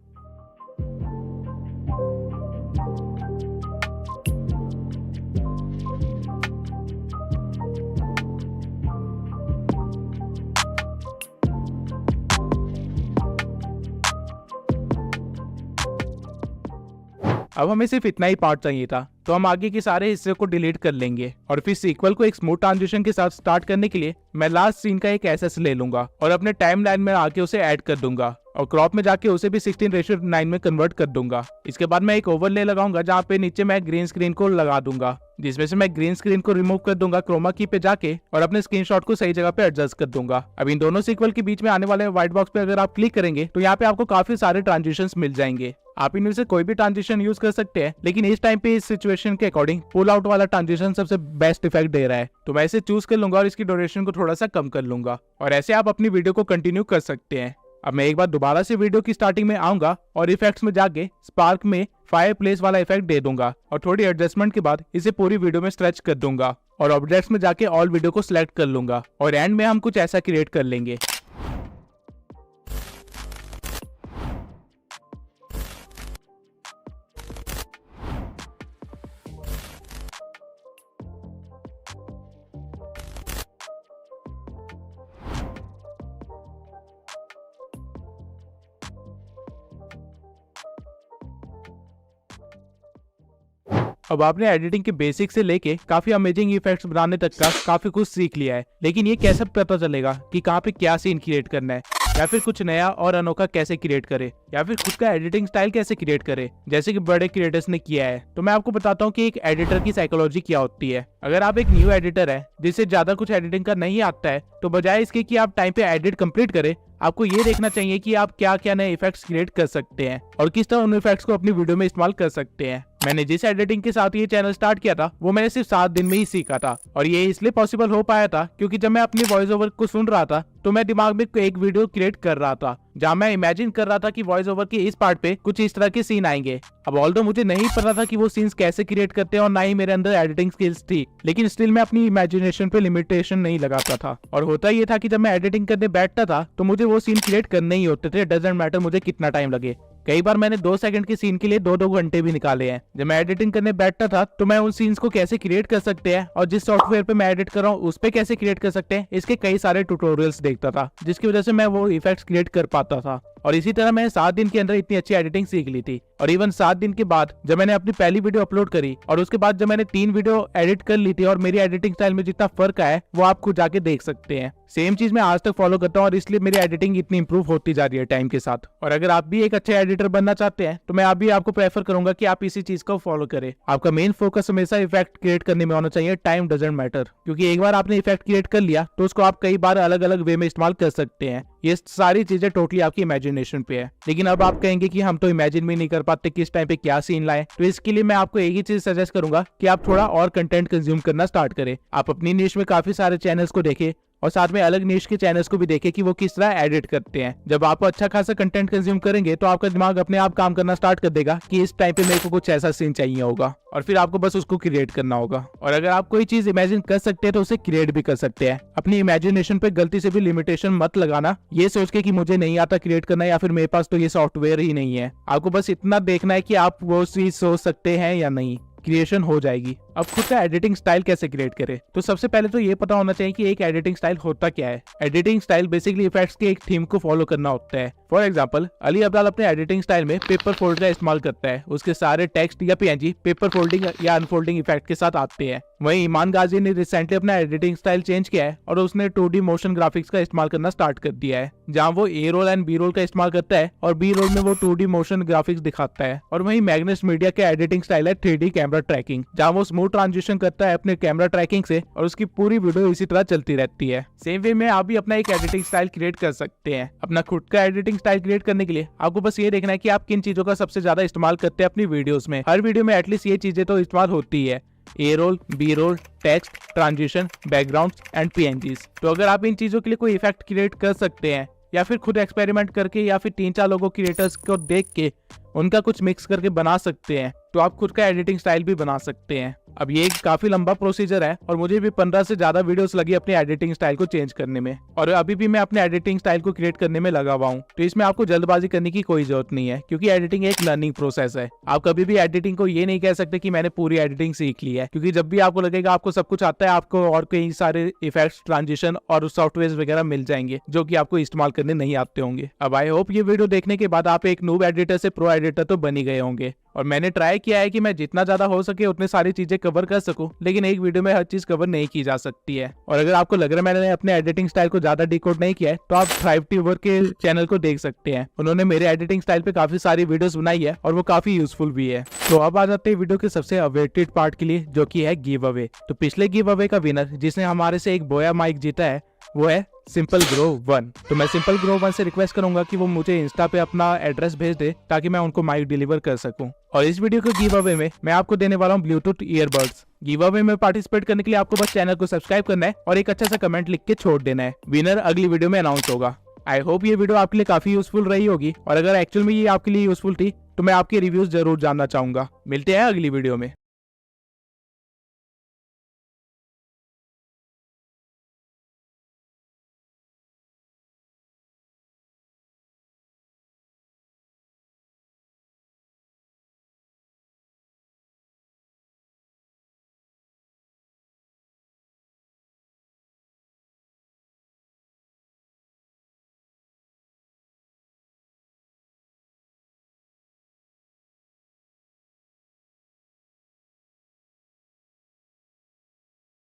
अब हमें सिर्फ इतना ही पार्ट चाहिए था, तो हम आगे के सारे हिस्से को डिलीट कर लेंगे और फिर सीक्वल को एक स्मूथ ट्रांजिशन के साथ स्टार्ट करने के लिए मैं लास्ट सीन का एक एसएस ले लूंगा और अपने टाइमलाइन में आके उसे ऐड कर दूंगा और क्रॉप में जाके उसे भी 16:9 में कन्वर्ट कर दूंगा। इसके बाद मैं एक ओवरले लगाऊंगा जहाँ पे नीचे मैं ग्रीन स्क्रीन को लगा दूंगा, जिसमें से मैं ग्रीन स्क्रीन को रिमूव कर दूंगा क्रोमा की पे जाके और अपने स्क्रीनशॉट को सही जगह पे एडजस्ट कर दूंगा। अब इन दोनों सीक्वल के बीच में आने वाले व्हाइट बॉक्स पे अगर आप क्लिक करेंगे तो यहाँ पे आपको काफी सारे ट्रांजिशंस मिल जाएंगे। आप इनमें से कोई भी ट्रांजिशन यूज कर सकते हैं, लेकिन इस टाइम पे इस सिचुएशन के अकॉर्डिंग पुल आउट वाला ट्रांजिशन सबसे बेस्ट इफेक्ट दे रहा है, तो मैं इसे चूज कर लूंगा और इसकी ड्यूरेशन को थोड़ा सा कम कर लूंगा और ऐसे आप अपनी वीडियो को कंटिन्यू कर सकते हैं। अब मैं एक बार दोबारा से वीडियो की स्टार्टिंग में आऊंगा और इफेक्ट्स में जाके स्पार्क में फायर प्लेस वाला इफेक्ट दे दूंगा और थोड़ी एडजस्टमेंट के बाद इसे पूरी वीडियो में स्ट्रेच कर दूंगा और ऑब्जेक्ट्स में जाके ऑल वीडियो को सिलेक्ट कर लूंगा और एंड में हम कुछ ऐसा क्रिएट कर लेंगे। अब आपने एडिटिंग के बेसिक से लेके काफी अमेजिंग इफेक्ट्स बनाने तक का काफी कुछ सीख लिया है, लेकिन ये कैसे पता चलेगा कि कहाँ पे क्या सीन क्रिएट करना है, या फिर कुछ नया और अनोखा कैसे क्रिएट करे, या फिर खुद का एडिटिंग स्टाइल कैसे क्रिएट करे जैसे कि बड़े क्रिएटर्स ने किया है। तो मैं आपको बताता हूँ कि एक एडिटर की साइकोलॉजी क्या होती है। अगर आप एक न्यू एडिटर है जिससे ज्यादा कुछ एडिटिंग का नहीं आता है, तो बजाय इसके कि आप टाइम पे एडिट कंप्लीट करें, आपको ये देखना चाहिए कि आप क्या क्या नए इफेक्ट्स क्रिएट कर सकते हैं और किस तरह उन इफेक्ट्स को अपनी वीडियो में इस्तेमाल कर सकते हैं। मैंने जिस एडिटिंग के साथ ये चैनल स्टार्ट किया था वो मैंने सिर्फ 7 दिन में ही सीखा था, और ये इसलिए पॉसिबल हो पाया था क्योंकि जब मैं अपनी वॉइस ओवर को सुन रहा था तो मैं दिमाग में एक वीडियो क्रिएट कर रहा था जहाँ मैं इमेजिन कर रहा था कि वॉइस ओवर के इस पार्ट पे कुछ इस तरह के सीन आएंगे। अब ऑल्दो मुझे नहीं पता था कि वो सीन्स कैसे क्रिएट करते हैं और ना ही मेरे अंदर एडिटिंग स्किल्स थी, लेकिन स्टिल मैं अपनी इमेजिनेशन पे लिमिटेशन नहीं लगाता था। और होता ये था कि जब मैं एडिटिंग करने बैठता था तो मुझे वो सीन क्रिएट करने ही होते थे, डजंट मैटर मुझे कितना टाइम लगे। कई बार मैंने 2 सेकंड के सीन के लिए 2-2 घंटे भी निकाले हैं। जब मैं एडिटिंग करने बैठता था तो मैं उन सीन्स को कैसे क्रिएट कर सकते हैं और जिस सॉफ्टवेयर पे मैं एडिट कर रहा हूँ उस पे कैसे क्रिएट कर सकते हैं, इसके कई सारे ट्यूटोरियल्स देखता था, जिसकी वजह से मैं वो इफेक्ट्स क्रिएट कर पाता था। और इसी तरह मैंने 7 दिन के अंदर इतनी अच्छी एडिटिंग सीख ली थी। और इवन 7 दिन के बाद जब मैंने अपनी पहली वीडियो अपलोड करी और उसके बाद जब मैंने 3 वीडियो एडिट कर ली थी और मेरी एडिटिंग स्टाइल में जितना फर्क आया है वो आप खुद जाके देख सकते हैं। सेम चीज मैं आज तक फॉलो करता हूँ और इसलिए मेरी एडिटिंग इतनी इंप्रूव होती जा रही है टाइम के साथ। और अगर आप भी एक अच्छे एडिटर बनना चाहते हैं तो मैं आपको प्रेफर करूंगा कि आप इसी चीज को फॉलो करें। आपका मेन फोकस हमेशा इफेक्ट क्रिएट करने में होना चाहिए, टाइम डजंट मैटर, क्योंकि एक बार आपने इफेक्ट क्रिएट कर लिया तो उसको आप कई बार अलग अलग वे में इस्तेमाल कर सकते हैं। ये सारी चीजें टोटली आपकी इमेजिनेशन पे है। लेकिन अब आप कहेंगे कि हम तो इमेजिन भी नहीं कर पाते किस टाइम पे क्या सीन लाएं, तो इसके लिए मैं आपको एक ही चीज सजेस्ट करूंगा कि आप थोड़ा और कंटेंट कंज्यूम करना स्टार्ट करें। आप अपनी निश में काफी सारे चैनल्स को देखें और साथ में अलग निश के चैनल्स को भी देखें कि वो किस तरह एडिट करते हैं। जब आप अच्छा खासा कंटेंट कंज्यूम करेंगे तो आपका दिमाग अपने आप काम करना स्टार्ट कर देगा कि इस टाइम पे मेरे को कुछ ऐसा सीन चाहिए होगा और फिर आपको बस उसको क्रिएट करना होगा। और अगर आप कोई चीज इमेजिन कर सकते हैं तो उसे क्रिएट भी कर सकते हैं। अपनी इमेजिनेशन पे गलती से भी लिमिटेशन मत लगाना ये सोच के कि मुझे नहीं आता क्रिएट करना या फिर मेरे पास तो ये सॉफ्टवेयर ही नहीं है। आपको बस इतना देखना है कि आप वो चीज सोच सकते हैं या नहीं, क्रिएशन हो जाएगी। अब खुद का एडिटिंग स्टाइल कैसे क्रिएट करें, तो सबसे पहले तो ये पता होना चाहिए कि एक एडिटिंग स्टाइल होता क्या है। एडिटिंग स्टाइल बेसिकली इफेक्ट्स के एक थीम को फॉलो करना होता है। फॉर एग्जांपल अली अब्दाल अपने एडिटिंग स्टाइल में पेपर फोल्ड का इस्तेमाल करता है। उसके सारे टेक्स्ट या पीएनजी पेपर फोल्डिंग या अनफोल्डिंग इफेक्ट के साथ आते हैं। वहीं ईमान गाजी ने रिसेंटली अपना एडिटिंग स्टाइल चेंज किया है और उसने 2D मोशन ग्राफिक्स का इस्तेमाल करना स्टार्ट कर दिया है, जहां वो ए रोल एंड बी रोल का इस्तेमाल करता है और बी रोल में वो 2D मोशन ग्राफिक्स दिखाता है। और वहीं मैग्नस मीडिया का एडिटिंग स्टाइल है 3D कैमरा ट्रैकिंग, जहां वो स्मूथ ट्रांजिशन करता है अपने कैमरा ट्रैकिंग से और उसकी पूरी वीडियो इसी तरह चलती रहती है। सेम वे में आप भी अपना एक एडिटिंग स्टाइल क्रिएट कर सकते हैं। अपना खुद का एडिटिंग स्टाइल क्रिएट करने के लिए आपको बस ये देखना है कि आप किन चीजों का सबसे ज्यादा इस्तेमाल करते हैं अपनी वीडियोस में। हर वीडियो में एटलीस्ट ये चीजें तो इस्तेमाल होती है, A roll, B roll, text, transition, background and PNGs. तो अगर आप इन चीजों के लिए कोई इफेक्ट क्रिएट कर सकते हैं या फिर खुद एक्सपेरिमेंट करके या फिर 3-4 लोगों क्रिएटर्स को देख के उनका कुछ मिक्स करके बना सकते हैं, तो आप खुद का एडिटिंग स्टाइल भी बना सकते हैं। अब ये एक काफी लंबा प्रोसीजर है और मुझे भी 15 से ज्यादा वीडियोस लगी अपनी एडिटिंग स्टाइल को चेंज करने में, और अभी भी मैं अपने एडिटिंग स्टाइल को क्रिएट करने में लगा हुआ हूँ। तो इसमें आपको जल्दबाजी करने की कोई जरूरत नहीं है, क्योंकि एडिटिंग एक लर्निंग प्रोसेस है। आप कभी भी एडिटिंग को ये नहीं कह सकते कि मैंने पूरी एडिटिंग सीख ली है, क्योंकि जब भी आपको लगेगा आपको सब कुछ आता है, आपको और कई सारे इफेक्ट्स, ट्रांजिशन और सॉफ्टवेयर वगैरह मिल जाएंगे जो कि आपको इस्तेमाल करने नहीं आते होंगे। अब आई होप ये वीडियो देखने के बाद आप एक नूब एडिटर से प्रो एडिटर तो बन ही गए होंगे। और मैंने ट्राई किया है कि मैं जितना ज्यादा हो सके उतनी सारी चीजें कवर कर सकूं, लेकिन एक वीडियो में हर चीज कवर नहीं की जा सकती है। और अगर आपको लग रहा है मैंने अपने एडिटिंग स्टाइल को ज्यादा डिकोड नहीं किया है, तो आप थ्राइव ट्यूबर के चैनल को देख सकते हैं। उन्होंने मेरे एडिटिंग स्टाइल पे काफी सारी वीडियोस बनाई है और वो काफी यूजफुल भी है। तो अब आ जाते हैं वीडियो के सबसे अवेटेड पार्ट के लिए, जो की है गिव अवे। तो पिछले गिव अवे का विनर जिसने हमारे से एक बोया माइक जीता है वो है सिंपल ग्रो 1। तो मैं सिंपल ग्रो 1 से रिक्वेस्ट करूंगा कि वो मुझे इंस्टा पे अपना एड्रेस भेज दे ताकि मैं उनको माइक डिलीवर कर सकूं। और इस वीडियो के गिव अवे में मैं आपको देने वाला हूं ब्लूटूथ ईयरबड्स। गिव अवे में पार्टिसिपेट करने के लिए आपको बस चैनल को सब्सक्राइब करना है और एक अच्छा सा कमेंट लिख के छोड़ देना है। विनर अगली वीडियो में अनाउंस होगा। आई होप ये वीडियो आपके लिए काफी यूजफुल रही होगी, और अगर एक्चुअल में ये आपके लिए यूजफुल थी तो मैं आपके रिव्यूज जरूर जानना चाहूंगा। मिलते हैं अगली वीडियो में।